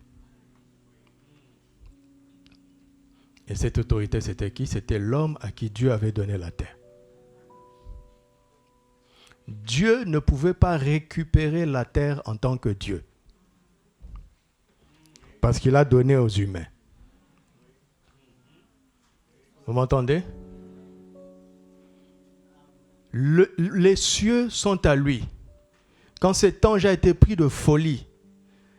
Et cette autorité, c'était qui? C'était l'homme à qui Dieu avait donné la terre. Dieu ne pouvait pas récupérer la terre en tant que Dieu. Parce qu'il a donné aux humains. Vous m'entendez? Les cieux sont à lui. Quand cet ange a été pris de folie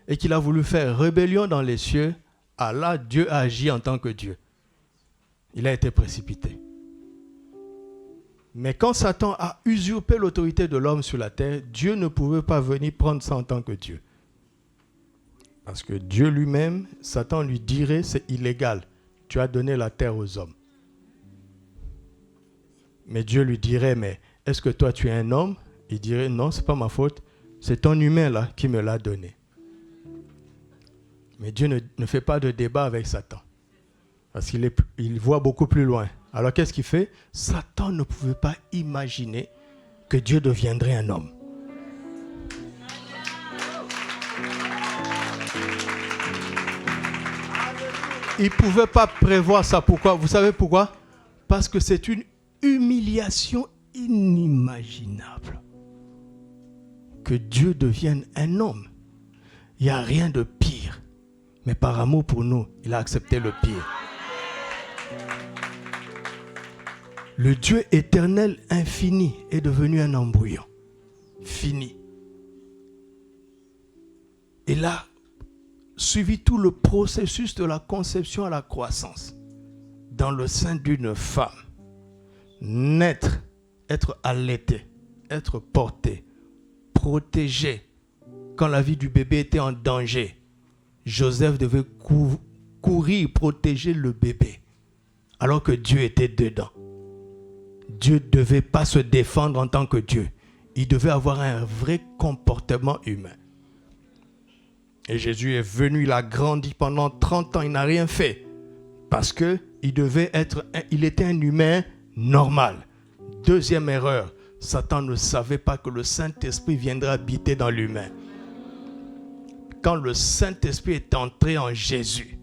et qu'il a voulu faire rébellion dans les cieux, Allah, Dieu a agi en tant que Dieu. Il a été précipité. Mais quand Satan a usurpé l'autorité de l'homme sur la terre, Dieu ne pouvait pas venir prendre ça en tant que Dieu. Parce que Dieu lui-même, Satan lui dirait, c'est illégal. Tu as donné la terre aux hommes. Mais Dieu lui dirait, mais est-ce que toi tu es un homme? Il dirait, non, ce n'est pas ma faute. C'est ton humain là qui me l'a donné. Mais Dieu ne fait pas de débat avec Satan. Parce qu'il voit beaucoup plus loin. Alors qu'est-ce qu'il fait? Satan ne pouvait pas imaginer que Dieu deviendrait un homme. Il ne pouvait pas prévoir ça. Pourquoi? Vous savez pourquoi? Parce que c'est une humiliation inimaginable. Que Dieu devienne un homme. Il n'y a rien de pire. Mais par amour pour nous, il a accepté le pire. Le Dieu éternel infini est devenu un embryon. Fini. Il a suivi tout le processus de la conception à la croissance. Dans le sein d'une femme. Naître, être allaité, être porté, protégé. Quand la vie du bébé était en danger, Joseph devait courir, protéger le bébé. Alors que Dieu était dedans. Dieu ne devait pas se défendre en tant que Dieu. Il devait avoir un vrai comportement humain. Et Jésus est venu, il a grandi pendant 30 ans, il n'a rien fait. Parce qu'il était un humain normal. Deuxième erreur, Satan ne savait pas que le Saint-Esprit viendrait habiter dans l'humain. Quand le Saint-Esprit est entré en Jésus,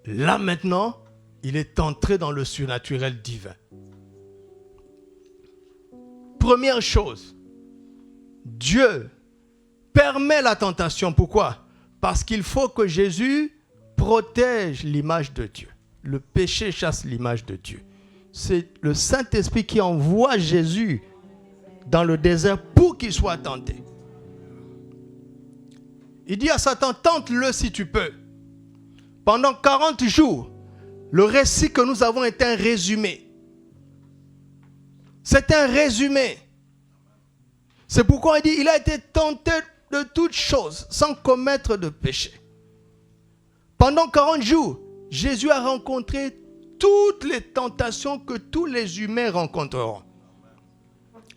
là maintenant, il est entré dans le surnaturel divin. Première chose, Dieu permet la tentation. Pourquoi? Parce qu'il faut que Jésus protège l'image de Dieu. Le péché chasse l'image de Dieu. C'est le Saint-Esprit qui envoie Jésus dans le désert pour qu'il soit tenté. Il dit à Satan, tente-le si tu peux. Pendant 40 jours, le récit que nous avons est un résumé. C'est un résumé. C'est pourquoi il dit, il a été tenté de toutes choses sans commettre de péché. Pendant 40 jours, Jésus a rencontré toutes les tentations que tous les humains rencontreront.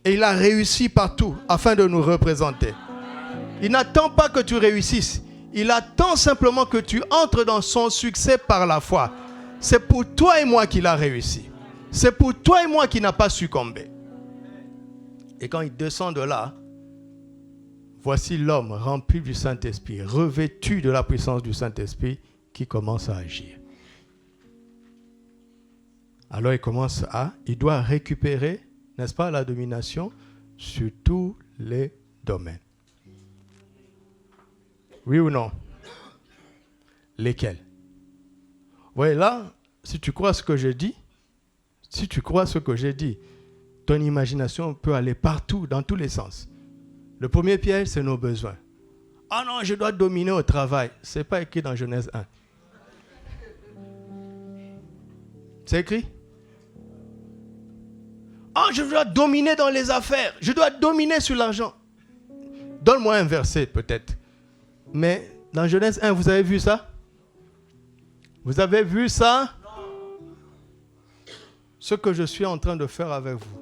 Et il a réussi partout afin de nous représenter. Il n'attend pas que tu réussisses. Il attend simplement que tu entres dans son succès par la foi. C'est pour toi et moi qu'il a réussi. C'est pour toi et moi qu'il n'a pas succombé. Et quand il descend de là, voici l'homme rempli du Saint-Esprit, revêtu de la puissance du Saint-Esprit. qui commence à agir. Alors il doit récupérer, n'est-ce pas, la domination sur tous les domaines. Oui ou non? Lesquels? Oui, là, si tu crois ce que je dis, ton imagination peut aller partout, dans tous les sens. Le premier piège, c'est nos besoins. Ah non, je dois dominer au travail. Ce n'est pas écrit dans Genèse 1. C'est écrit? Ah, je dois dominer dans les affaires. Je dois dominer sur l'argent. Donne-moi un verset peut-être. Mais dans Genèse 1, vous avez vu ça? Vous avez vu ça? Ce que je suis en train de faire avec vous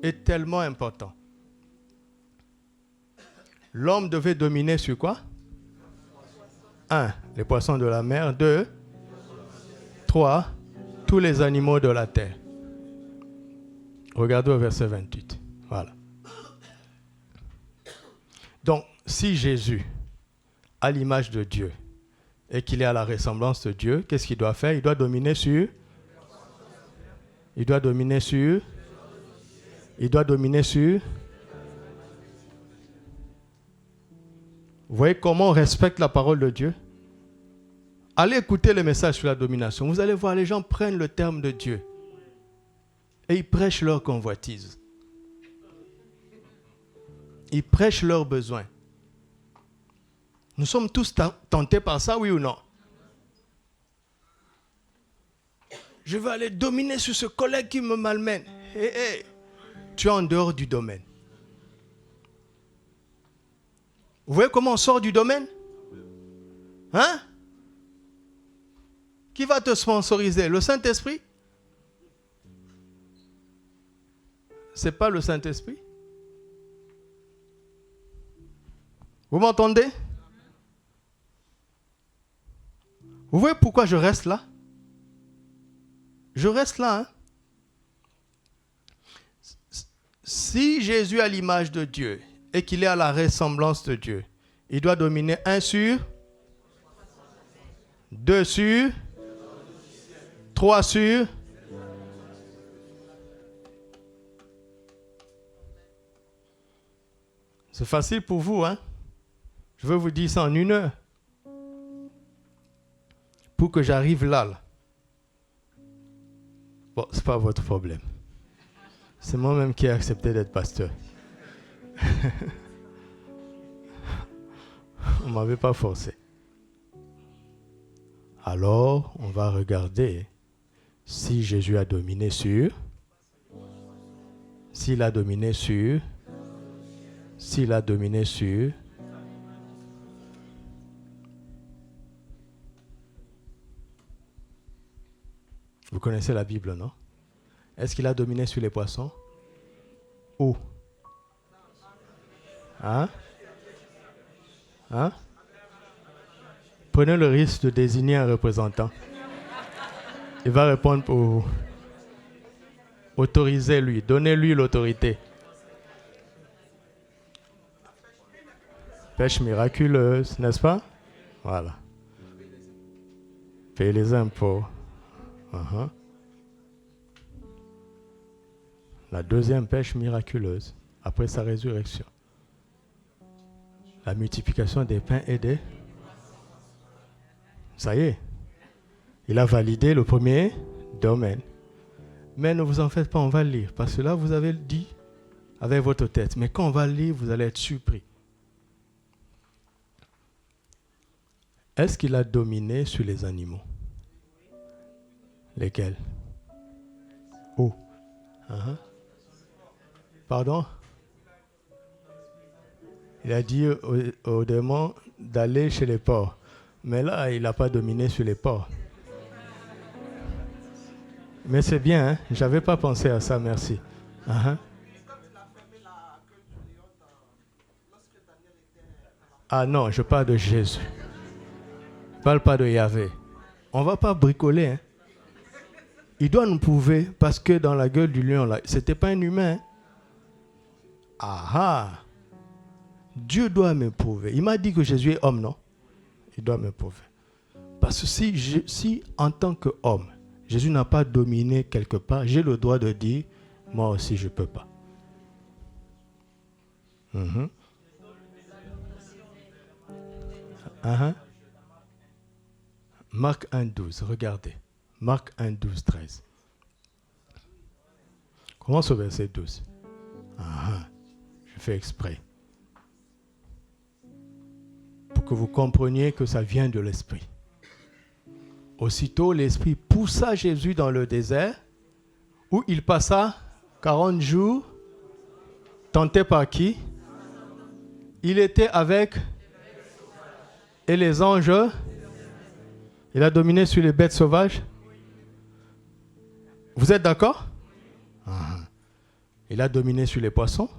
est tellement important. L'homme devait dominer sur quoi? 1. Les poissons de la mer. 2. 3. Tous les animaux de la terre. Regardez au verset 28. Voilà. Donc, si Jésus a l'image de Dieu et qu'il est à la ressemblance de Dieu, qu'est-ce qu'il doit faire? Il doit dominer sur... Vous voyez comment on respecte la parole de Dieu? Allez écouter les messages sur la domination. Vous allez voir, les gens prennent le terme de Dieu et ils prêchent leur convoitise. Ils prêchent leurs besoins. Nous sommes tous tentés par ça, oui ou non? Je veux aller dominer sur ce collègue qui me malmène. Tu es en dehors du domaine. Vous voyez comment on sort du domaine? Hein? Qui va te sponsoriser? Le Saint-Esprit? Ce n'est pas le Saint-Esprit? Vous m'entendez? Vous voyez pourquoi je reste là? Je reste là. Hein? Si Jésus a l'image de Dieu et qu'il est à la ressemblance de Dieu, il doit dominer 1 sur, 2 sur, 3 sur. C'est facile pour vous, hein? Je veux vous dire ça en 1 heure. Pour que j'arrive là. Bon, ce n'est pas votre problème. C'est moi-même qui ai accepté d'être pasteur. On ne m'avait pas forcé. Alors, on va regarder si Jésus a dominé sur, s'il a dominé sur, Vous connaissez la Bible, non? Est-ce qu'il a dominé sur les poissons? Où? Hein? Prenez le risque de désigner un représentant. Il va répondre pour autoriser lui, donnez-lui l'autorité. Pêche miraculeuse, n'est-ce pas? Voilà. Payer les impôts. La deuxième pêche miraculeuse, après sa résurrection. La multiplication des pains et des... Ça y est. Il a validé le premier domaine. Mais ne vous en faites pas, on va lire. Parce que là, vous avez dit avec votre tête. Mais quand on va lire, vous allez être surpris. Est-ce qu'il a dominé sur les animaux? Lesquels? Où? Pardon? Il a dit aux démons d'aller chez les porcs. Mais là, il n'a pas dominé sur les porcs. Mais c'est bien, hein? Je n'avais pas pensé à ça, merci. Ah non, je parle de Jésus. Je ne parle pas de Yahvé. On ne va pas bricoler. Hein? Il doit nous prouver, parce que dans la gueule du lion, là, ce n'était pas un humain. Dieu doit me prouver. Il m'a dit que Jésus est homme, non? Il doit me prouver. Parce que si en tant qu'homme, Jésus n'a pas dominé quelque part, j'ai le droit de dire, moi aussi je ne peux pas. Mhm. Uh-huh. Marc 1,12, regardez. Marc 1,12, 13. Commence au verset 12. Je fais exprès. Pour que vous compreniez que ça vient de l'Esprit. Aussitôt, l'Esprit poussa Jésus dans le désert, où il passa 40 jours, tenté par qui? Il était avec... Et les anges, il a dominé sur les bêtes sauvages. Vous êtes d'accord? Il a dominé sur les poissons.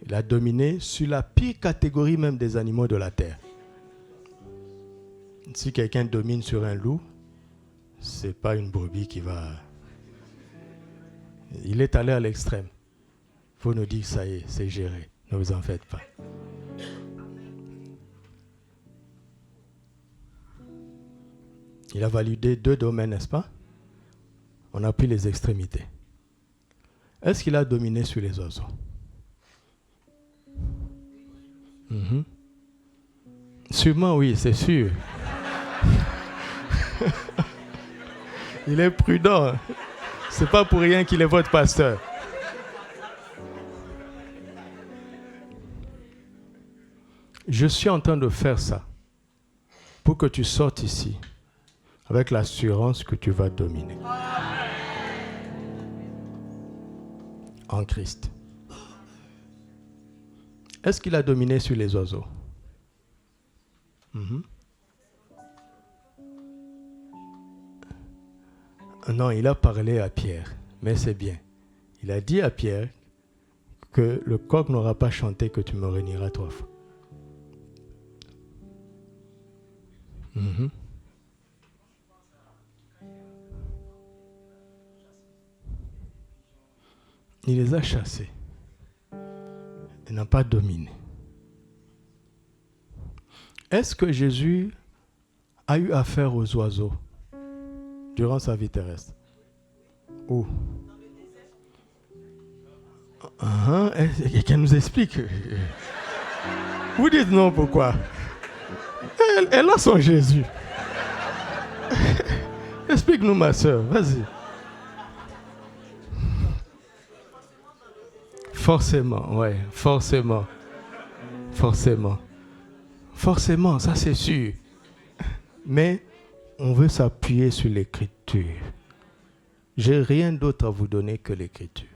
Il a dominé sur la pire catégorie même des animaux de la terre. Si quelqu'un domine sur un loup, c'est pas une brebis qui va... Il est allé à l'extrême. Il faut nous dire, ça y est, c'est géré. Ne vous en faites pas. Il a validé 2 domaines, n'est-ce pas? On a pris les extrémités. Est-ce qu'il a dominé sur les oiseaux? Sûrement oui, c'est sûr. Il est prudent. C'est pas pour rien qu'il est votre pasteur. Je suis en train de faire ça pour que tu sortes ici avec l'assurance que tu vas dominer. En Christ. Est-ce qu'il a dominé sur les oiseaux? Non, il a parlé à Pierre, mais c'est bien. Il a dit à Pierre que le coq n'aura pas chanté que tu me renieras 3 fois. Il les a chassés. Il n'a pas dominé. Est-ce que Jésus a eu affaire aux oiseaux durant sa vie terrestre? Où? Quelqu'un nous explique. Vous dites non, pourquoi? Elle a son Jésus. Explique-nous, ma soeur, vas-y. Forcément, ouais, forcément. Forcément, ça c'est sûr. Mais on veut s'appuyer sur l'Écriture. J'ai rien d'autre à vous donner que l'Écriture.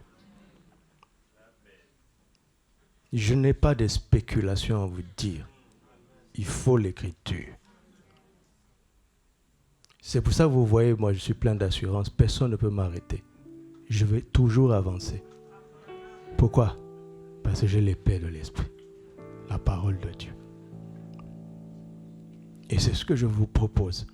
Je n'ai pas de spéculation à vous dire. Il faut l'Écriture. C'est pour ça que vous voyez, moi je suis plein d'assurance. Personne ne peut m'arrêter. Je vais toujours avancer. Pourquoi? Parce que j'ai l'épée de l'Esprit. La parole de Dieu. Et c'est ce que je vous propose.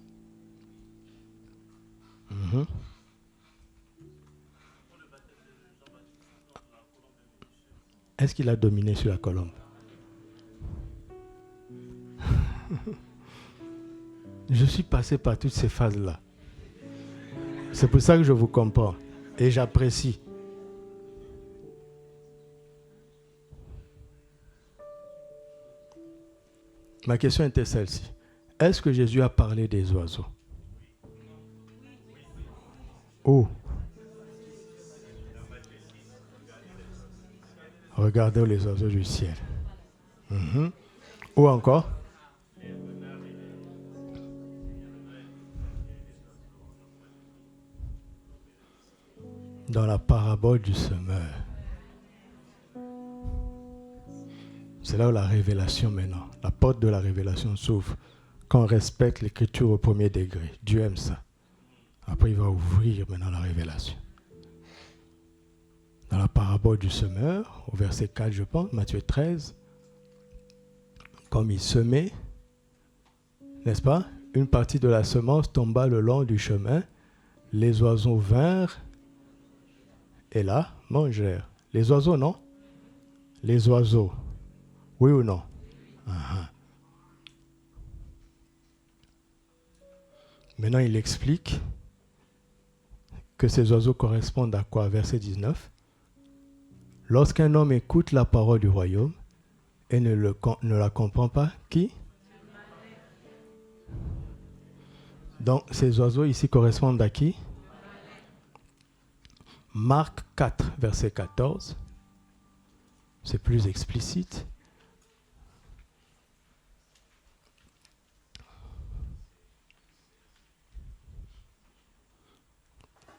Est-ce qu'il a dominé sur la colombe? Je suis passé par toutes ces phases-là. C'est pour ça que je vous comprends. Et j'apprécie. Ma question était celle-ci. Est-ce que Jésus a parlé des oiseaux? Où? Regardez les oiseaux du ciel. Où encore? Dans la parabole du semeur. C'est là où la révélation maintenant, la porte de la révélation s'ouvre. Quand on respecte l'écriture au premier degré, Dieu aime ça. Après, il va ouvrir maintenant la révélation. Dans la parabole du semeur, au verset 4, je pense, Matthieu 13, comme il semait, n'est-ce pas? Une partie de la semence tomba le long du chemin, les oiseaux vinrent et là, mangèrent. Les oiseaux, non? Les oiseaux. Oui ou non? Maintenant, il explique que ces oiseaux correspondent à quoi? Verset 19. Lorsqu'un homme écoute la parole du royaume et ne la comprend pas, qui? Donc, ces oiseaux ici correspondent à qui? Marc 4, verset 14. C'est plus explicite.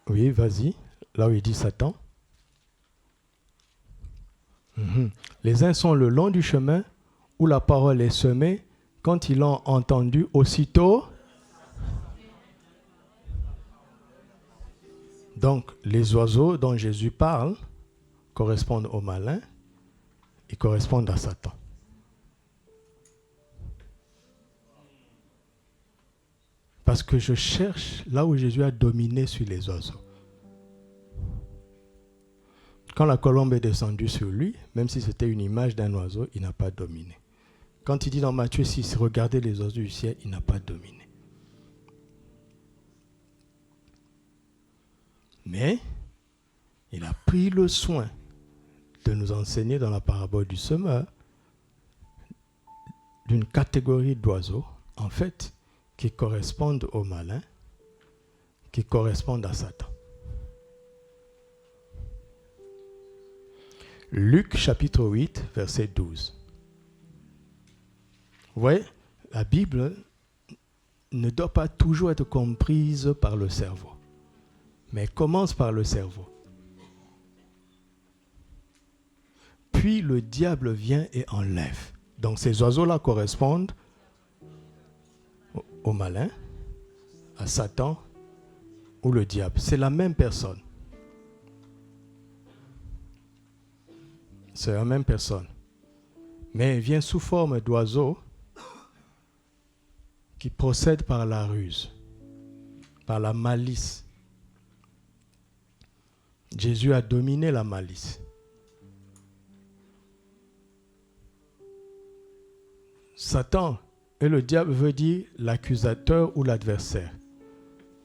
Oui, vas-y. Là où il dit Satan. Les uns sont le long du chemin où la parole est semée. Quand ils l'ont entendu, aussitôt. Donc, les oiseaux dont Jésus parle correspondent aux malins et correspondent à Satan. Parce que je cherche là où Jésus a dominé sur les oiseaux. Quand la colombe est descendue sur lui, même si c'était une image d'un oiseau, il n'a pas dominé. Quand il dit dans Matthieu 6, regardez les oiseaux du ciel, il n'a pas dominé. Mais il a pris le soin de nous enseigner dans la parabole du semeur d'une catégorie d'oiseaux, en fait, qui correspondent aux malins, qui correspondent à Satan. Luc chapitre 8, verset 12. Vous voyez, la Bible ne doit pas toujours être comprise par le cerveau, mais commence par le cerveau. Puis le diable vient et enlève. Donc ces oiseaux-là correspondent au malin, à Satan ou le diable. C'est la même personne. C'est la même personne. Mais elle vient sous forme d'oiseau qui procède par la ruse, par la malice. Jésus a dominé la malice. Satan et le diable veut dire l'accusateur ou l'adversaire.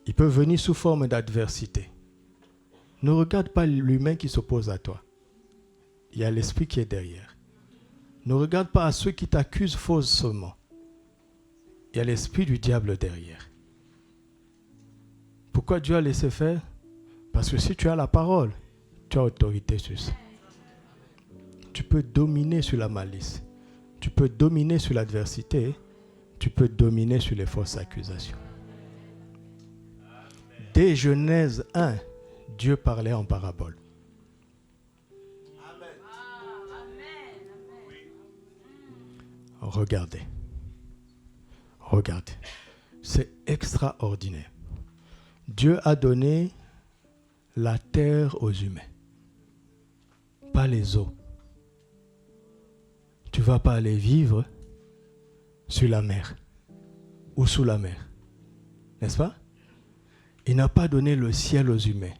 Il peut venir sous forme d'adversité. Ne regarde pas l'humain qui s'oppose à toi. Il y a l'esprit qui est derrière. Ne regarde pas à ceux qui t'accusent faussement. Il y a l'esprit du diable derrière. Pourquoi Dieu a laissé faire? Parce que si tu as la parole, tu as autorité sur ça. Tu peux dominer sur la malice. Tu peux dominer sur l'adversité. Tu peux dominer sur les fausses accusations. Dès Genèse 1, Dieu parlait en parabole. Regardez. Regardez. C'est extraordinaire. Dieu a donné la terre aux humains, pas les eaux. Tu ne vas pas aller vivre sur la mer ou sous la mer, n'est-ce pas? Il n'a pas donné le ciel aux humains.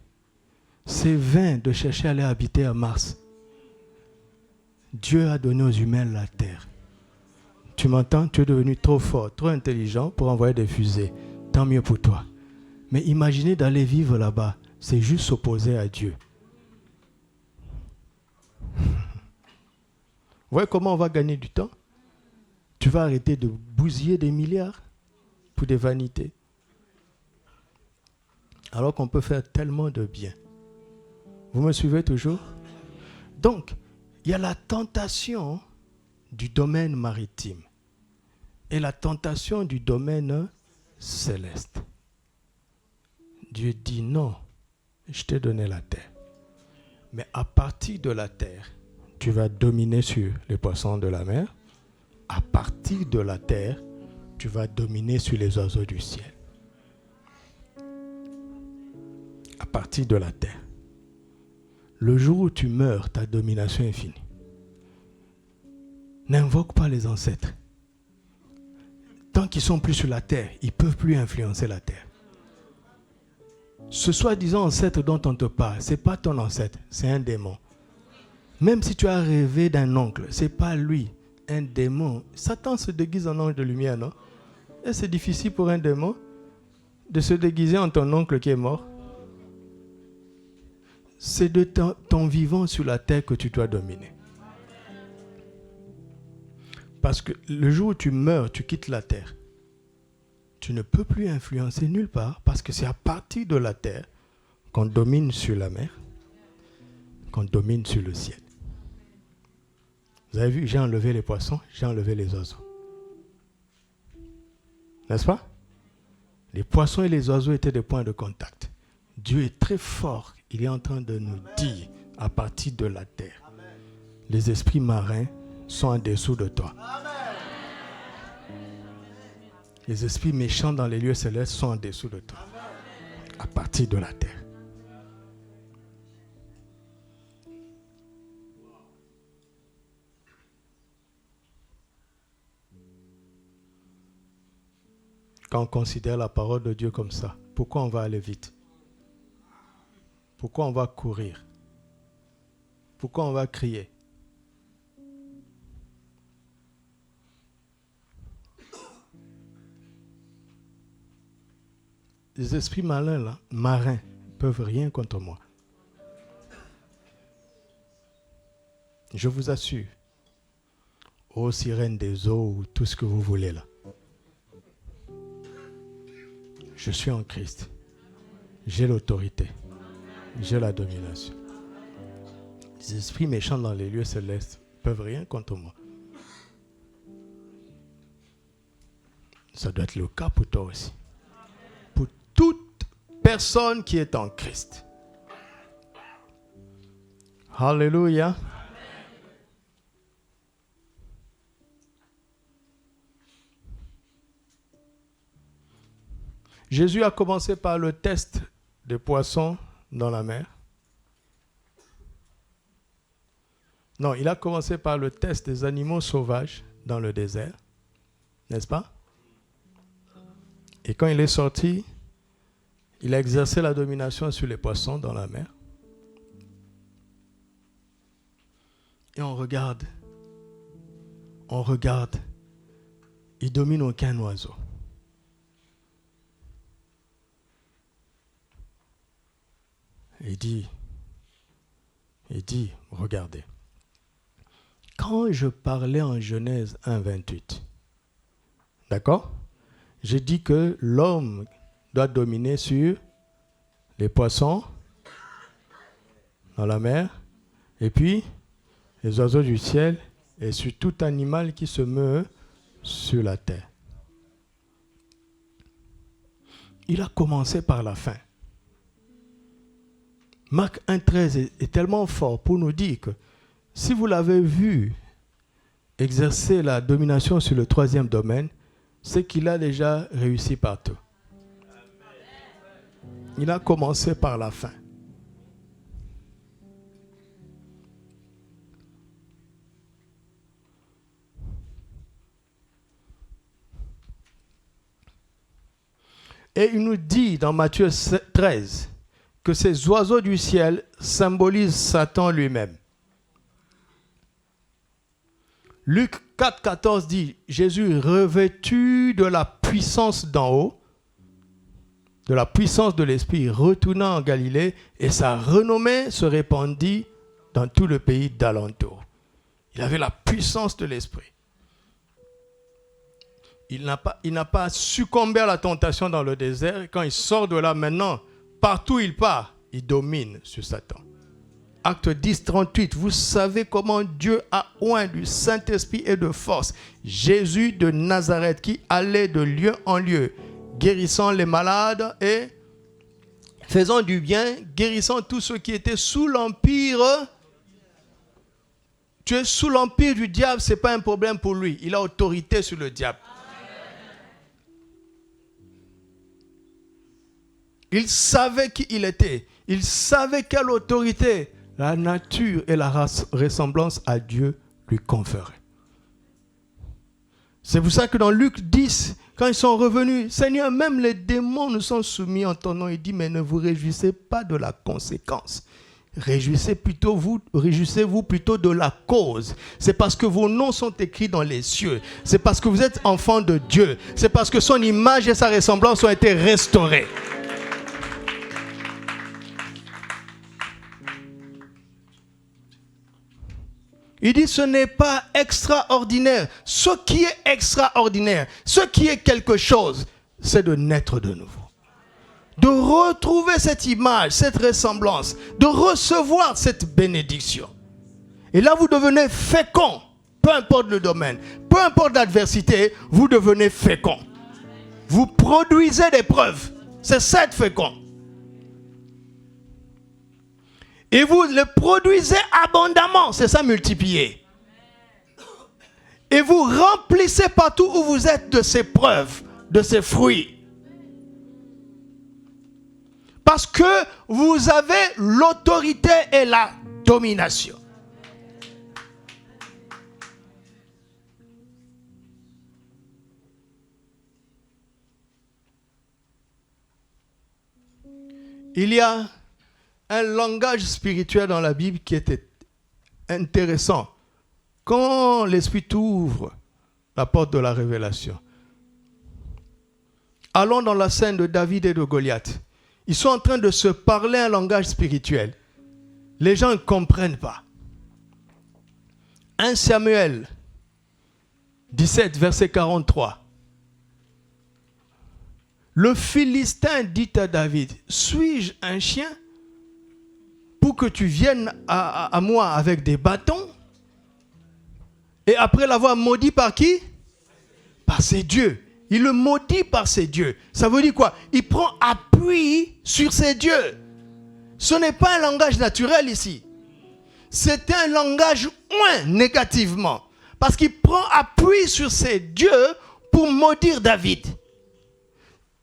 C'est vain de chercher à aller habiter à Mars. Dieu a donné aux humains la terre. Tu m'entends? Tu es devenu trop fort, trop intelligent pour envoyer des fusées. Tant mieux pour toi. Mais imaginez d'aller vivre là-bas, c'est juste s'opposer à Dieu. Vous voyez comment on va gagner du temps? Tu vas arrêter de bousiller des milliards pour des vanités. Alors qu'on peut faire tellement de bien. Vous me suivez toujours? Donc, il y a la tentation du domaine maritime et la tentation du domaine céleste. Dieu dit non, je t'ai donné la terre. Mais à partir de la terre, tu vas dominer sur les poissons de la mer. À partir de la terre, tu vas dominer sur les oiseaux du ciel. À partir de la terre. Le jour où tu meurs, ta domination est finie. N'invoque pas les ancêtres. Tant qu'ils ne sont plus sur la terre, ils ne peuvent plus influencer la terre. Ce soi-disant ancêtre dont on te parle, ce n'est pas ton ancêtre, c'est un démon. Même si tu as rêvé d'un oncle, ce n'est pas lui, un démon. Satan se déguise en ange de lumière, non? Et c'est difficile pour un démon. de se déguiser en ton oncle qui est mort. C'est de ton vivant sur la terre que tu dois dominer. Parce que le jour où tu meurs, tu quittes la terre. Tu ne peux plus influencer nulle part parce que c'est à partir de la terre qu'on domine sur la mer, qu'on domine sur le ciel. Vous avez vu, j'ai enlevé les poissons, j'ai enlevé les oiseaux. N'est-ce pas? Les poissons et les oiseaux étaient des points de contact. Dieu est très fort. Il est en train de nous dire, à partir de la terre, les esprits marins sont en dessous de toi. Les esprits méchants dans les lieux célestes sont en dessous de toi. À partir de la terre. Quand on considère la parole de Dieu comme ça, pourquoi on va aller vite? Pourquoi on va courir? Pourquoi on va crier? Les esprits malins, là, marins, peuvent rien contre moi. Je vous assure. Ô sirène des eaux, ou tout ce que vous voulez là. Je suis en Christ. J'ai l'autorité. J'ai la domination. Les esprits méchants dans les lieux célestes peuvent rien contre moi. Ça doit être le cas pour toi aussi. Pour toute personne qui est en Christ. Alléluia. Jésus a commencé par le test des poissons dans la mer. Non, il a commencé par le test des animaux sauvages dans le désert. N'est-ce pas? Et quand il est sorti, il a exercé la domination sur les poissons dans la mer. Et on regarde. Il domine aucun oiseau. Il dit, regardez, quand je parlais en Genèse 1, 28, d'accord? J'ai dit que l'homme doit dominer sur les poissons dans la mer, et puis les oiseaux du ciel, et sur tout animal qui se meut sur la terre. Il a commencé par la fin. Marc 1,13 est tellement fort pour nous dire que si vous l'avez vu exercer la domination sur le troisième domaine, c'est qu'il a déjà réussi partout. Il a commencé par la fin. Et il nous dit dans Matthieu 13 que ces oiseaux du ciel symbolisent Satan lui-même. Luc 4, 14 dit, Jésus revêtu de la puissance d'en haut, de la puissance de l'Esprit, retourna en Galilée et sa renommée se répandit dans tout le pays d'alentour. Il avait la puissance de l'Esprit. Il n'a pas succombé à la tentation dans le désert. Et quand il sort de là maintenant, partout où il part, il domine sur Satan. Acte 10, 38, vous savez comment Dieu a oint du Saint-Esprit et de force Jésus de Nazareth qui allait de lieu en lieu, guérissant les malades et faisant du bien, guérissant tous ceux qui étaient sous l'empire. Tu es sous l'empire du diable, ce n'est pas un problème pour lui. Il a autorité sur le diable. Il savait qui il était. Il savait quelle autorité la nature et la ressemblance à Dieu lui conféraient. C'est pour ça que dans Luc 10, quand ils sont revenus, Seigneur, même les démons nous sont soumis en ton nom. Il dit, mais ne vous réjouissez pas de la conséquence. réjouissez-vous plutôt de la cause. C'est parce que vos noms sont écrits dans les cieux. C'est parce que vous êtes enfants de Dieu. C'est parce que son image et sa ressemblance ont été restaurées. Il dit ce n'est pas extraordinaire. Ce qui est extraordinaire, ce qui est quelque chose, c'est de naître de nouveau. De retrouver cette image, cette ressemblance, de recevoir cette bénédiction. Et là, vous devenez fécond, peu importe le domaine, peu importe l'adversité, vous devenez fécond. Vous produisez des preuves. C'est ça être fécond. Et vous le produisez abondamment, c'est ça multiplier. Et vous remplissez partout où vous êtes de ces preuves, de ces fruits. Parce que vous avez l'autorité et la domination. Il y a un langage spirituel dans la Bible qui était intéressant. Quand l'Esprit t'ouvre la porte de la révélation. Allons dans la scène de David et de Goliath. Ils sont en train de se parler un langage spirituel. Les gens ne comprennent pas. 1 Samuel 17, verset 43. Le Philistin dit à David, suis-je un chien pour que tu viennes à moi avec des bâtons? Et après l'avoir maudit par qui? Par ses dieux. Il le maudit par ses dieux. Ça veut dire quoi? Il prend appui sur ses dieux. Ce n'est pas un langage naturel ici. C'est un langage oint négativement. Parce qu'il prend appui sur ses dieux pour maudire David.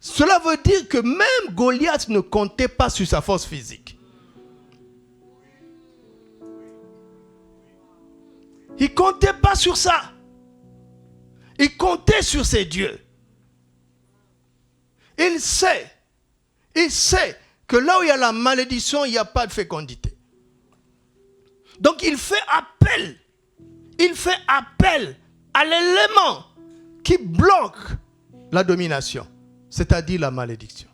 Cela veut dire que même Goliath ne comptait pas sur sa force physique. Il ne comptait pas sur ça. Il comptait sur ses dieux. Il sait que là où il y a la malédiction, il n'y a pas de fécondité. Donc il fait appel à l'élément qui bloque la domination, c'est-à-dire la malédiction.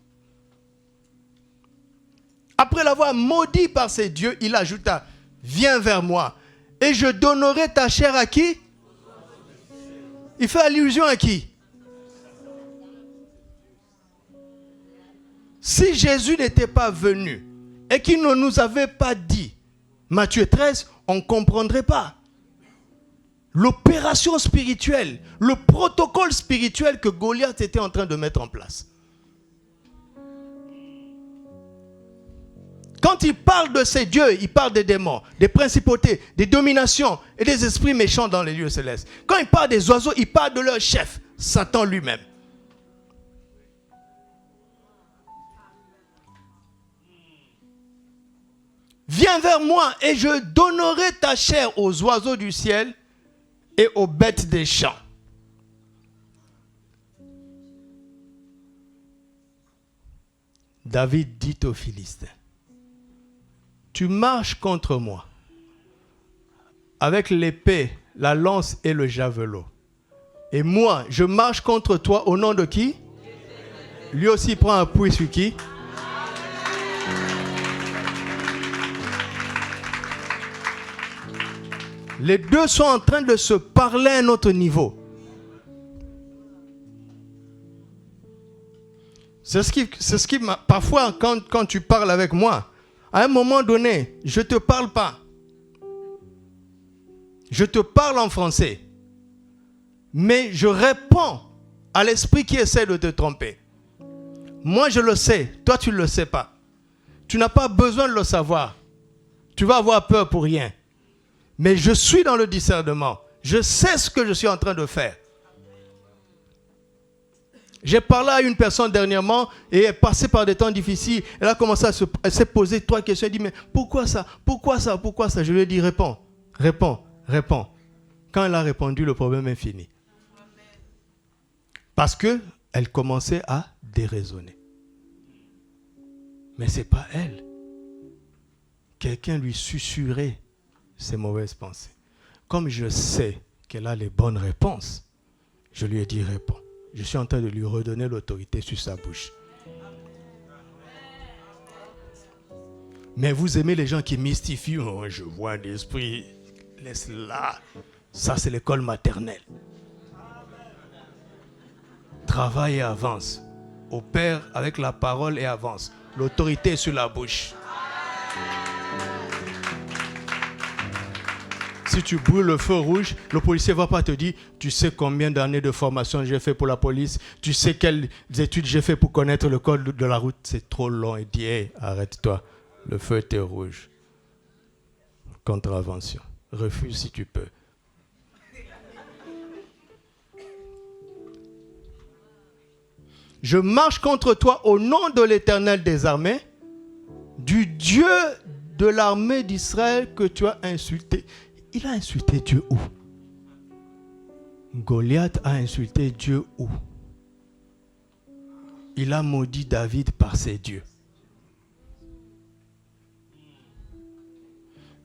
Après l'avoir maudit par ses dieux, il ajouta, viens vers moi et je donnerai ta chair à qui? Il fait allusion à qui? Si Jésus n'était pas venu et qu'il ne nous avait pas dit, Matthieu 13, on ne comprendrait pas. L'opération spirituelle, le protocole spirituel que Goliath était en train de mettre en place. Quand il parle de ces dieux, il parle des démons, des principautés, des dominations et des esprits méchants dans les lieux célestes. Quand il parle des oiseaux, il parle de leur chef, Satan lui-même. Viens vers moi et je donnerai ta chair aux oiseaux du ciel et aux bêtes des champs. David dit aux Philistins, tu marches contre moi avec l'épée, la lance et le javelot. Et moi, je marche contre toi au nom de qui? Lui aussi prend appui sur qui? Les deux sont en train de se parler à un autre niveau. C'est ce qui parfois, quand tu parles avec moi, à un moment donné, je ne te parle pas. Je te parle en français. Mais je réponds à l'esprit qui essaie de te tromper. Moi, je le sais. Toi, tu ne le sais pas. Tu n'as pas besoin de le savoir. Tu vas avoir peur pour rien. Mais je suis dans le discernement. Je sais ce que je suis en train de faire. J'ai parlé à une personne dernièrement et elle est passée par des temps difficiles. Elle a commencé elle s'est posé 3 questions. Elle dit, mais pourquoi ça? Pourquoi ça? Pourquoi ça? Je lui ai dit, réponds. Quand elle a répondu, le problème est fini. Parce qu'elle commençait à déraisonner. Mais ce n'est pas elle. quelqu'un lui susurrer ses mauvaises pensées. Comme je sais qu'elle a les bonnes réponses, je lui ai dit réponds. Je suis en train de lui redonner l'autorité sur sa bouche. Mais vous aimez les gens qui mystifient. Oh, je vois un esprit. Laisse-la. Ça, c'est l'école maternelle. Travaille et avance. Opère avec la parole et avance. L'autorité est sur la bouche. Si tu brûles le feu rouge, le policier ne va pas te dire tu sais combien d'années de formation j'ai fait pour la police, tu sais quelles études j'ai fait pour connaître le code de la route. C'est trop long. Il dit hey, arrête-toi, le feu était rouge. Contravention. Refuse si tu peux. Je marche contre toi au nom de l'Éternel des armées, du Dieu de l'armée d'Israël que tu as insulté. Il a insulté Dieu où? Goliath a insulté Dieu où? Il a maudit David par ses dieux.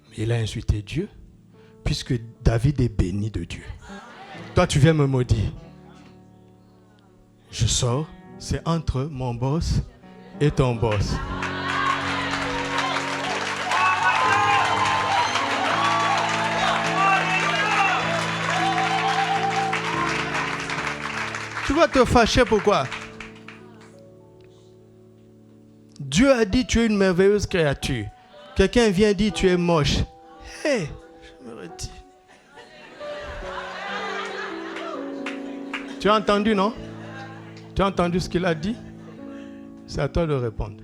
Mais il a insulté Dieu puisque David est béni de Dieu. Toi, tu viens me maudire. Je sors, c'est entre mon boss et ton boss. Tu vas te fâcher pourquoi? Dieu a dit tu es une merveilleuse créature. Quelqu'un vient dire tu es moche. Hé, je me retire. Tu as entendu, non? Tu as entendu ce qu'il a dit? C'est à toi de répondre.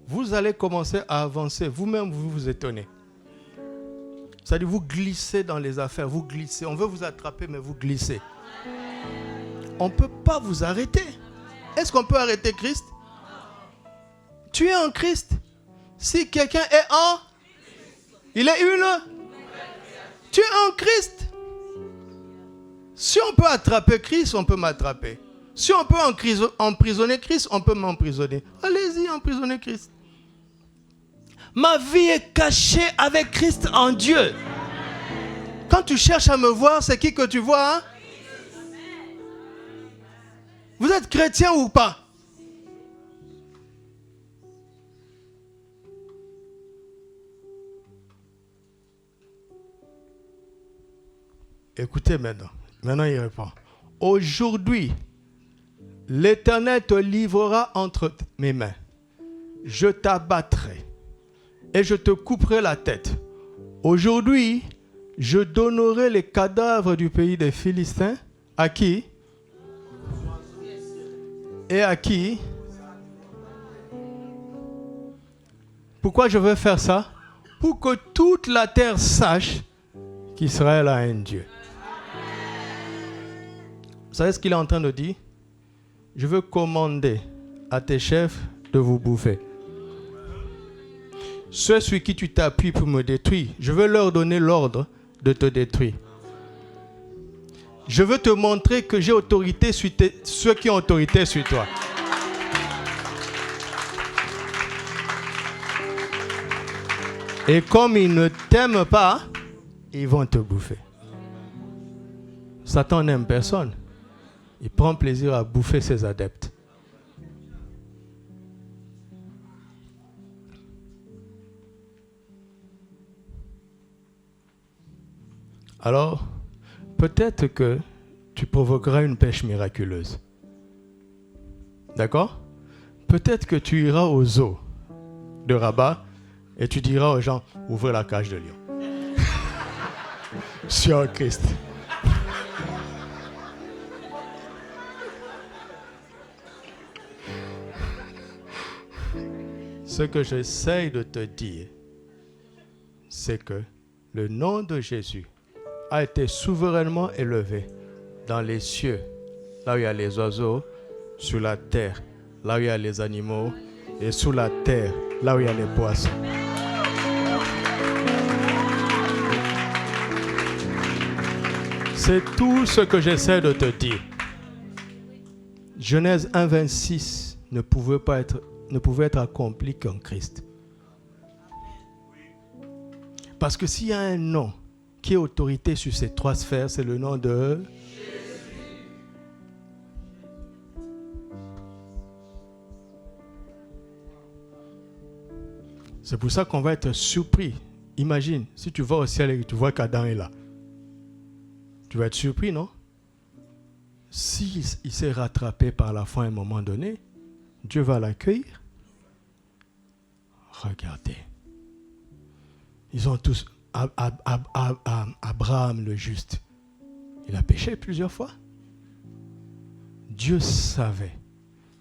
Vous allez commencer à avancer. Vous-même, vous vous étonnez. C'est-à-dire, vous glissez dans les affaires. Vous glissez. On veut vous attraper, mais vous glissez. On ne peut pas vous arrêter. Est-ce qu'on peut arrêter Christ? Tu es en Christ. Si quelqu'un est en... Il est une... Tu es en Christ. Si on peut attraper Christ, on peut m'attraper. Si on peut emprisonner Christ, on peut m'emprisonner. Allez-y, emprisonnez Christ. Ma vie est cachée avec Christ en Dieu. Quand tu cherches à me voir, c'est qui que tu vois, hein? Vous êtes chrétien ou pas? Écoutez maintenant. Maintenant, il répond. Aujourd'hui, l'Éternel te livrera entre mes mains. Je t'abattrai et je te couperai la tête. Aujourd'hui, je donnerai les cadavres du pays des Philistins. À qui? Et à qui? Pourquoi je veux faire ça? Pour que toute la terre sache qu'Israël a un Dieu. Vous savez ce qu'il est en train de dire? Je veux commander à tes chefs de vous bouffer. Ceux sur qui tu t'appuies pour me détruire, je veux leur donner l'ordre de te détruire. Je veux te montrer que j'ai autorité sur ceux qui ont autorité sur toi. Et comme ils ne t'aiment pas, ils vont te bouffer. Satan n'aime personne. Il prend plaisir à bouffer ses adeptes. Alors, peut-être que tu provoqueras une pêche miraculeuse. D'accord? Peut-être que tu iras au zoo de Rabat et tu diras aux gens, ouvrez la cage de lion. Sur Christ. Ce que j'essaye de te dire, c'est que le nom de Jésus a été souverainement élevé dans les cieux, là où il y a les oiseaux, sur la terre, là où il y a les animaux, et sous la terre, là où il y a les poissons. C'est tout ce que j'essaie de te dire. Genèse 1, 26 ne pouvait être accompli qu'en Christ. Parce que s'il y a un nom qui est autorité sur ces trois sphères, c'est le nom de Jésus. C'est pour ça qu'on va être surpris. Imagine, si tu vas au ciel et que tu vois qu'Adam est là. Tu vas être surpris, non? S'il s'est rattrapé par la foi à un moment donné, Dieu va l'accueillir. Regardez. Ils ont tous... Abraham le juste, il a péché plusieurs fois. Dieu savait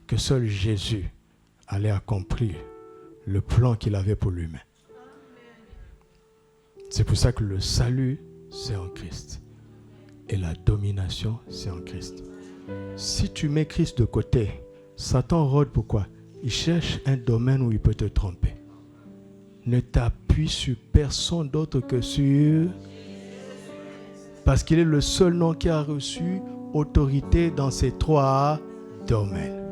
que seul Jésus allait accomplir le plan qu'il avait pour l'humain. C'est pour ça que le salut, c'est en Christ. Et la domination, c'est en Christ. Si tu mets Christ de côté, Satan rôde pourquoi? Il cherche un domaine où il peut te tromper. Ne t'appuie sur personne d'autre que sur... Parce qu'il est le seul nom qui a reçu autorité dans ces trois domaines.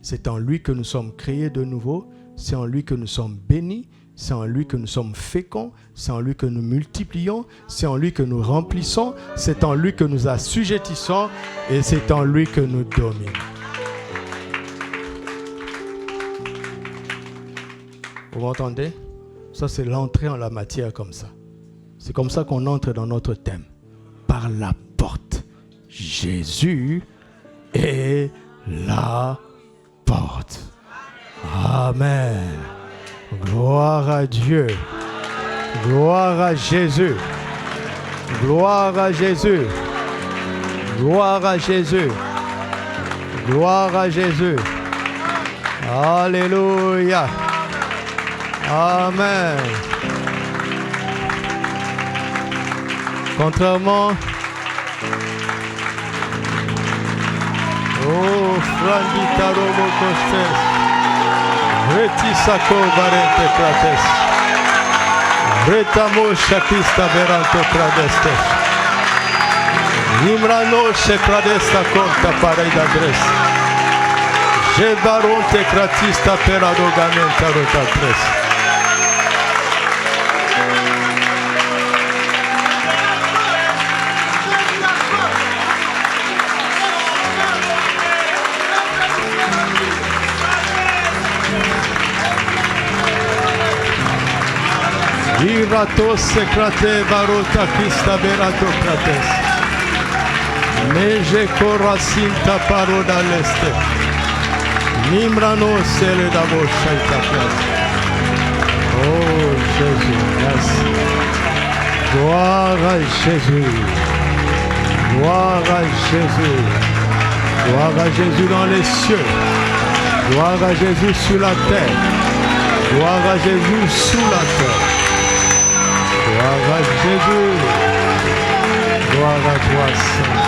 C'est en lui que nous sommes créés de nouveau. C'est en lui que nous sommes bénis. C'est en lui que nous sommes féconds. C'est en lui que nous multiplions. C'est en lui que nous remplissons. C'est en lui que nous assujettissons. Et c'est en lui que nous dominons. Vous m'entendez? Ça, c'est l'entrée en la matière comme ça. C'est comme ça qu'on entre dans notre thème. Par la porte. Jésus est la porte. Amen. Gloire à Dieu. Gloire à Jésus. Gloire à Jésus. Gloire à Jésus. Gloire à Jésus. Alléluia. Amen. Contrairement au Frandita Robo Costes, Retisako Varente Prates, Retamo Shakista Veranto Pradestes, Nimrano Shekradesta Conta Pareda Dres, Jebaronte Kratista Peradogamenta Rotatres. Iratos secrate barota kista berato prates. Meje korasinta paroda leste. Nimrano sele davo shaita pras. Oh Jésus, merci. Gloire à Jésus. Gloire à Jésus. Gloire à Jésus dans les cieux. Gloire à Jésus sur la terre. Gloire à Jésus sous la terre. Gloire à Jésus. Gloire à toi, Seigneur.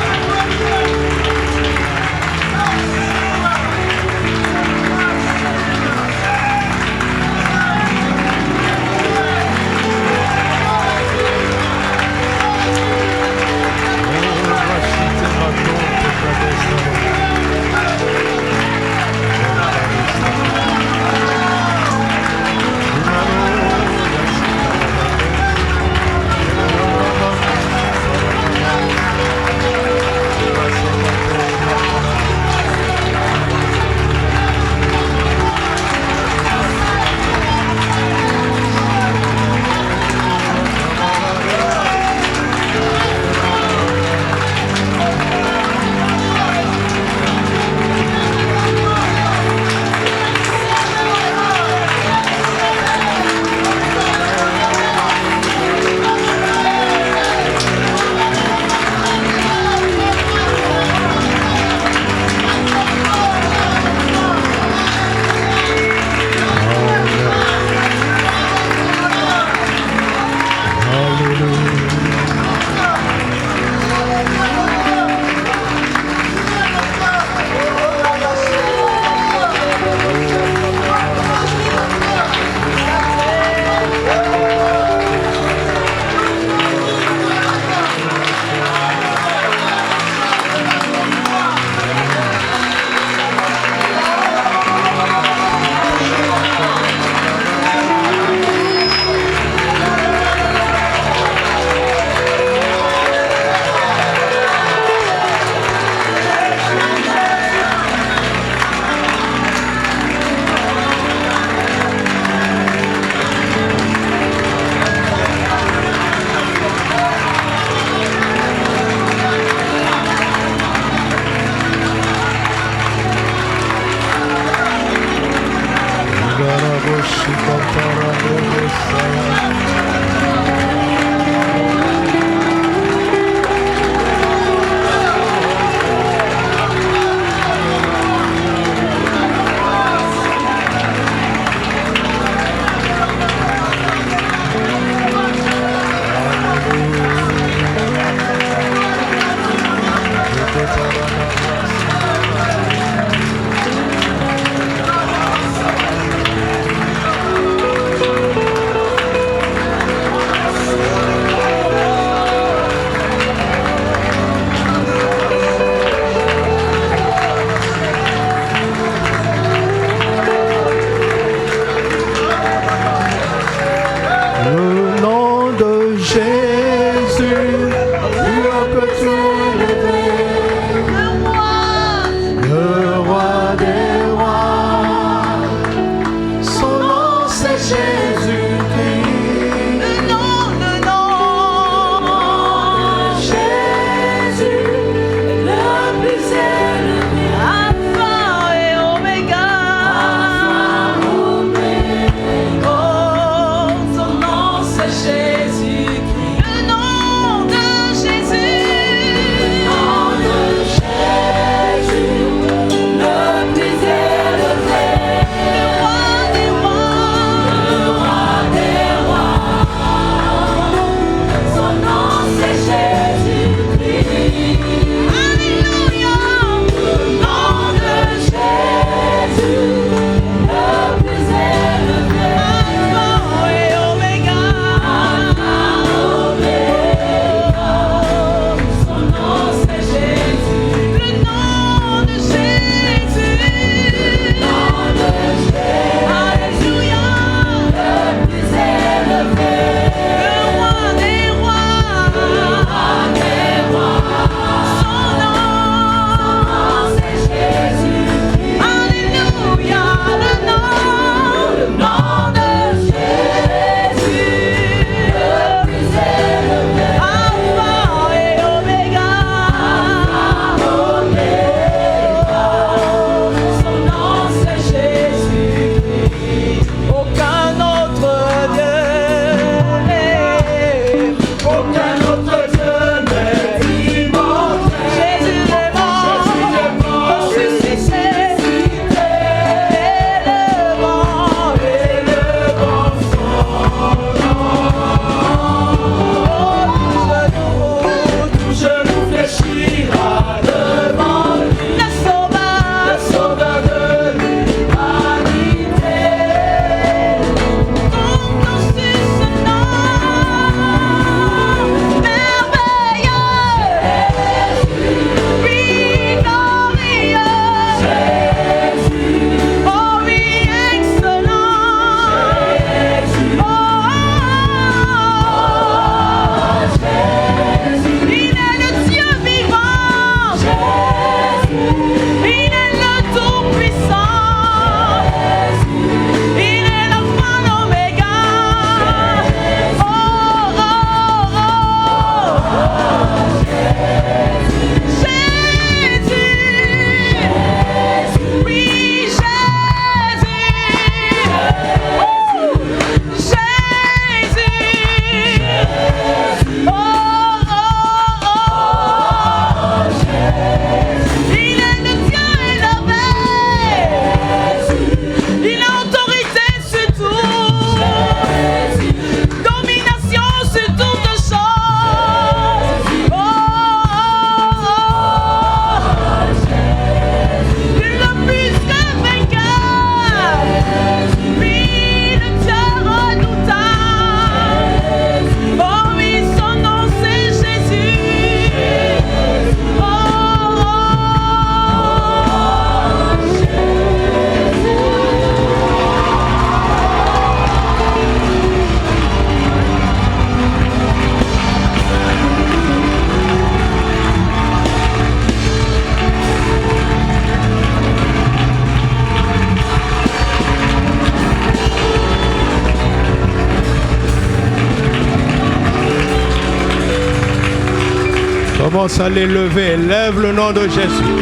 Commence à l'élever. Élève le nom de Jésus.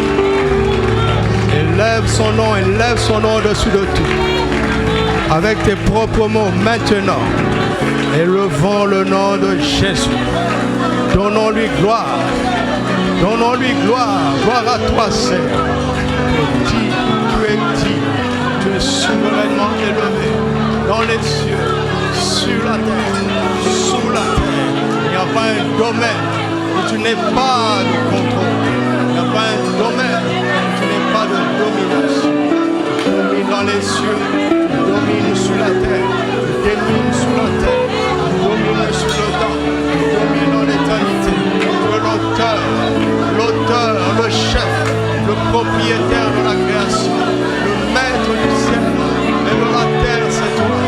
Élève son nom au-dessus de tout. Avec tes propres mots maintenant. Élevons le nom de Jésus. Donnons-lui gloire. Donnons-lui gloire. Gloire à toi, Seigneur. Tu es souverainement élevé dans les cieux, sur la terre, sous la terre. Il n'y a pas un domaine où tu n'es pas de contrôle. Il n'y a pas un domaine où tu n'es pas de domination. Tu domines dans les cieux, tu domines sur la terre, tu domines sous la terre, tu domines sur le temps, tu domines dans l'éternité. Tu es l'auteur, le chef, le propriétaire de la création, le maître du ciel et de la terre, c'est toi.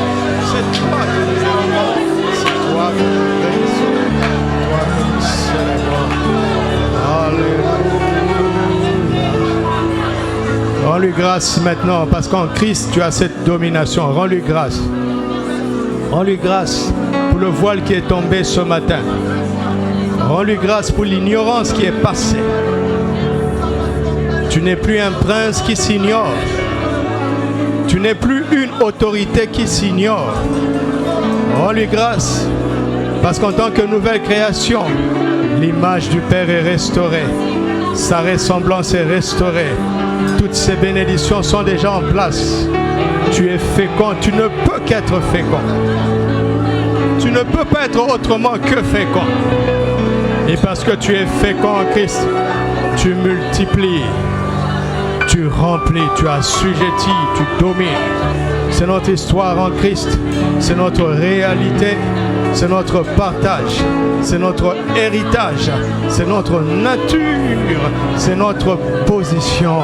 C'est toi que nous aimons, c'est toi que nous bénissons, toi que nous célébrons. Alléluia. Rends-lui grâce maintenant, parce qu'en Christ, tu as cette domination. Rends-lui grâce. Rends-lui grâce pour le voile qui est tombé ce matin. Rends-lui grâce pour l'ignorance qui est passée. Tu n'es plus un prince qui s'ignore. Tu n'es plus une autorité qui s'ignore. Rends-lui grâce, parce qu'en tant que nouvelle création, l'image du Père est restaurée. Sa ressemblance est restaurée. Toutes ces bénédictions sont déjà en place. Tu es fécond. Tu ne peux qu'être fécond. Tu ne peux pas être autrement que fécond. Et parce que tu es fécond en Christ, tu multiplies, tu remplis, tu assujettis, tu domines. C'est notre histoire en Christ, c'est notre réalité, c'est notre partage, c'est notre héritage, c'est notre nature, c'est notre position.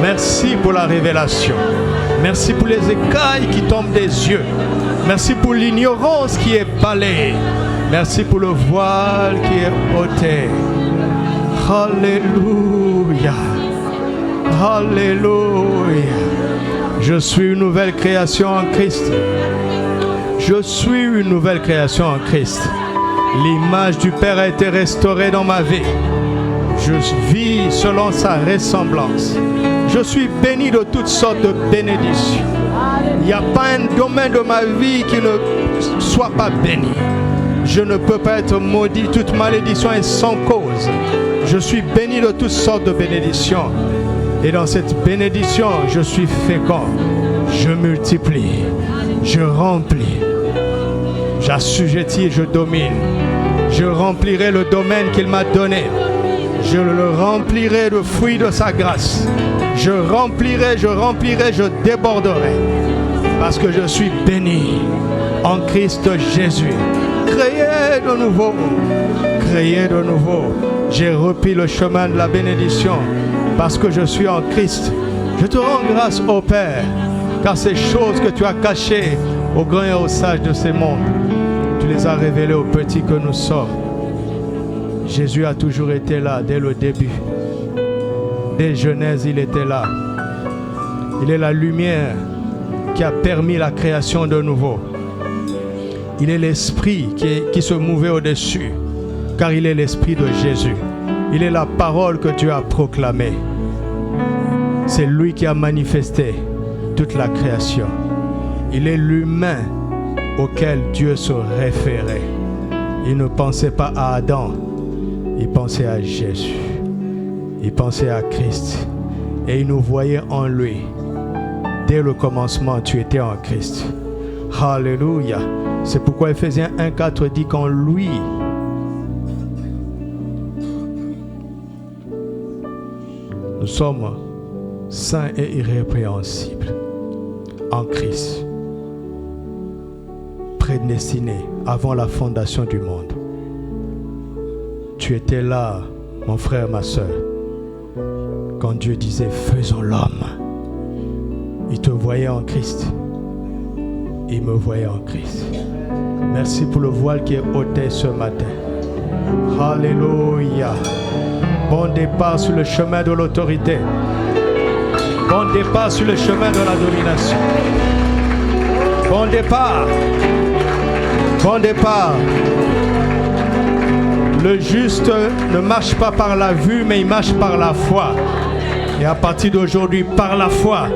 Merci pour la révélation. Merci pour les écailles qui tombent des yeux. Merci pour l'ignorance qui est balayée. Merci pour le voile qui est ôté. Alléluia. Alléluia. Je suis une nouvelle création en Christ. Je suis une nouvelle création en Christ. L'image du Père a été restaurée dans ma vie. Je vis selon sa ressemblance. Je suis béni de toutes sortes de bénédictions. Il n'y a pas un domaine de ma vie qui ne soit pas béni. Je ne peux pas être maudit. Toute malédiction est sans cause. Je suis béni de toutes sortes de bénédictions. Et dans cette bénédiction, je suis fécond. Je multiplie. Je remplis. J'assujettis et je domine. Je remplirai le domaine qu'il m'a donné. Je le remplirai de fruits de sa grâce. Je remplirai, je déborderai. Parce que je suis béni en Christ Jésus. Créez de nouveau. Créez de nouveau. J'ai repris le chemin de la bénédiction. Parce que je suis en Christ. Je te rends grâce, ô Père, car ces choses que tu as cachées aux grands et aux sages de ces mondes, tu les as révélées aux petits que nous sommes. Jésus a toujours été là dès le début. Dès Genèse, il était là. Il est la lumière qui a permis la création de nouveau. Il est l'esprit qui se mouvait au-dessus, car il est l'esprit de Jésus. Il est la parole que tu as proclamée. C'est lui qui a manifesté toute la création. Il est l'humain auquel Dieu se référait. Il ne pensait pas à Adam, il pensait à Jésus. Il pensait à Christ. Et il nous voyait en lui. Dès le commencement, tu étais en Christ. Alléluia. C'est pourquoi Ephésiens 1,4 dit qu'en lui, nous sommes saints et irrépréhensibles en Christ, prédestinés avant la fondation du monde. Tu étais là, mon frère, ma soeur, quand Dieu disait faisons l'homme. Il te voyait en Christ. Il me voyait en Christ. Merci pour le voile qui est ôté ce matin. Alléluia. Bon départ sur le chemin de l'autorité. Bon départ sur le chemin de la domination. Bon départ. Bon départ. Le juste ne marche pas par la vue, mais il marche par la foi. Et à partir d'aujourd'hui, par la foi,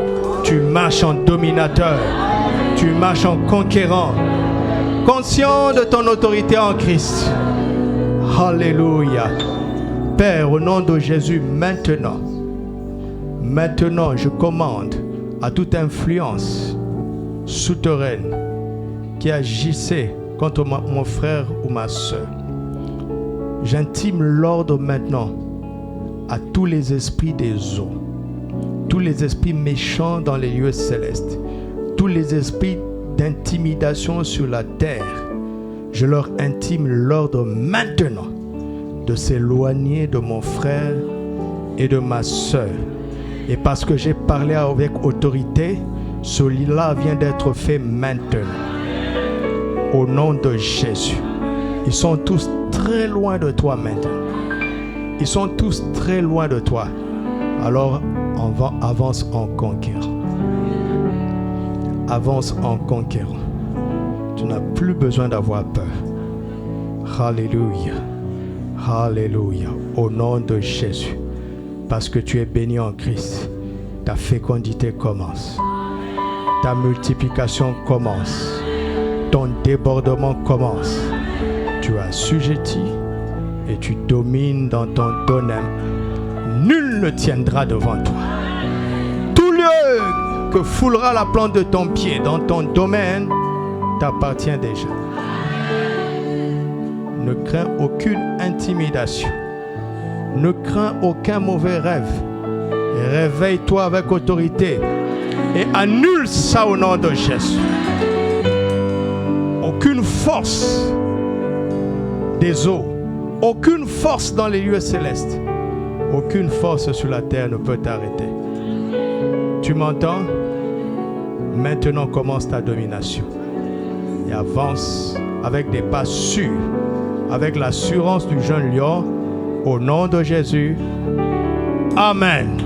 tu marches en dominateur. Tu marches en conquérant. Conscient de ton autorité en Christ. Alléluia. Père, au nom de Jésus, maintenant, je commande à toute influence souterraine qui agissait contre mon frère ou ma soeur. J'intime l'ordre maintenant à tous les esprits des eaux, tous les esprits méchants dans les lieux célestes, tous les esprits d'intimidation sur la terre. Je leur intime l'ordre maintenant de s'éloigner de mon frère et de ma soeur. Et parce que j'ai parlé avec autorité, celui-là vient d'être fait maintenant. Au nom de Jésus. Ils sont tous très loin de toi maintenant. Ils sont tous très loin de toi. Alors, avance en conquérant. Avance en conquérant. Tu n'as plus besoin d'avoir peur. Alléluia. Alléluia. Au nom de Jésus. Parce que tu es béni en Christ. Ta fécondité commence. Ta multiplication commence. Ton débordement commence. Tu as assujetti et tu domines dans ton domaine. Nul ne tiendra devant toi. Tout lieu que foulera la plante de ton pied dans ton domaine t'appartient déjà. Ne crains aucune intimidation. Ne crains aucun mauvais rêve. Réveille-toi avec autorité et annule ça au nom de Jésus. Aucune force des eaux, aucune force dans les lieux célestes, aucune force sur la terre ne peut t'arrêter. Tu m'entends? Maintenant commence ta domination et avance avec des pas sûrs, avec l'assurance du jeune lion, au nom de Jésus. Amen.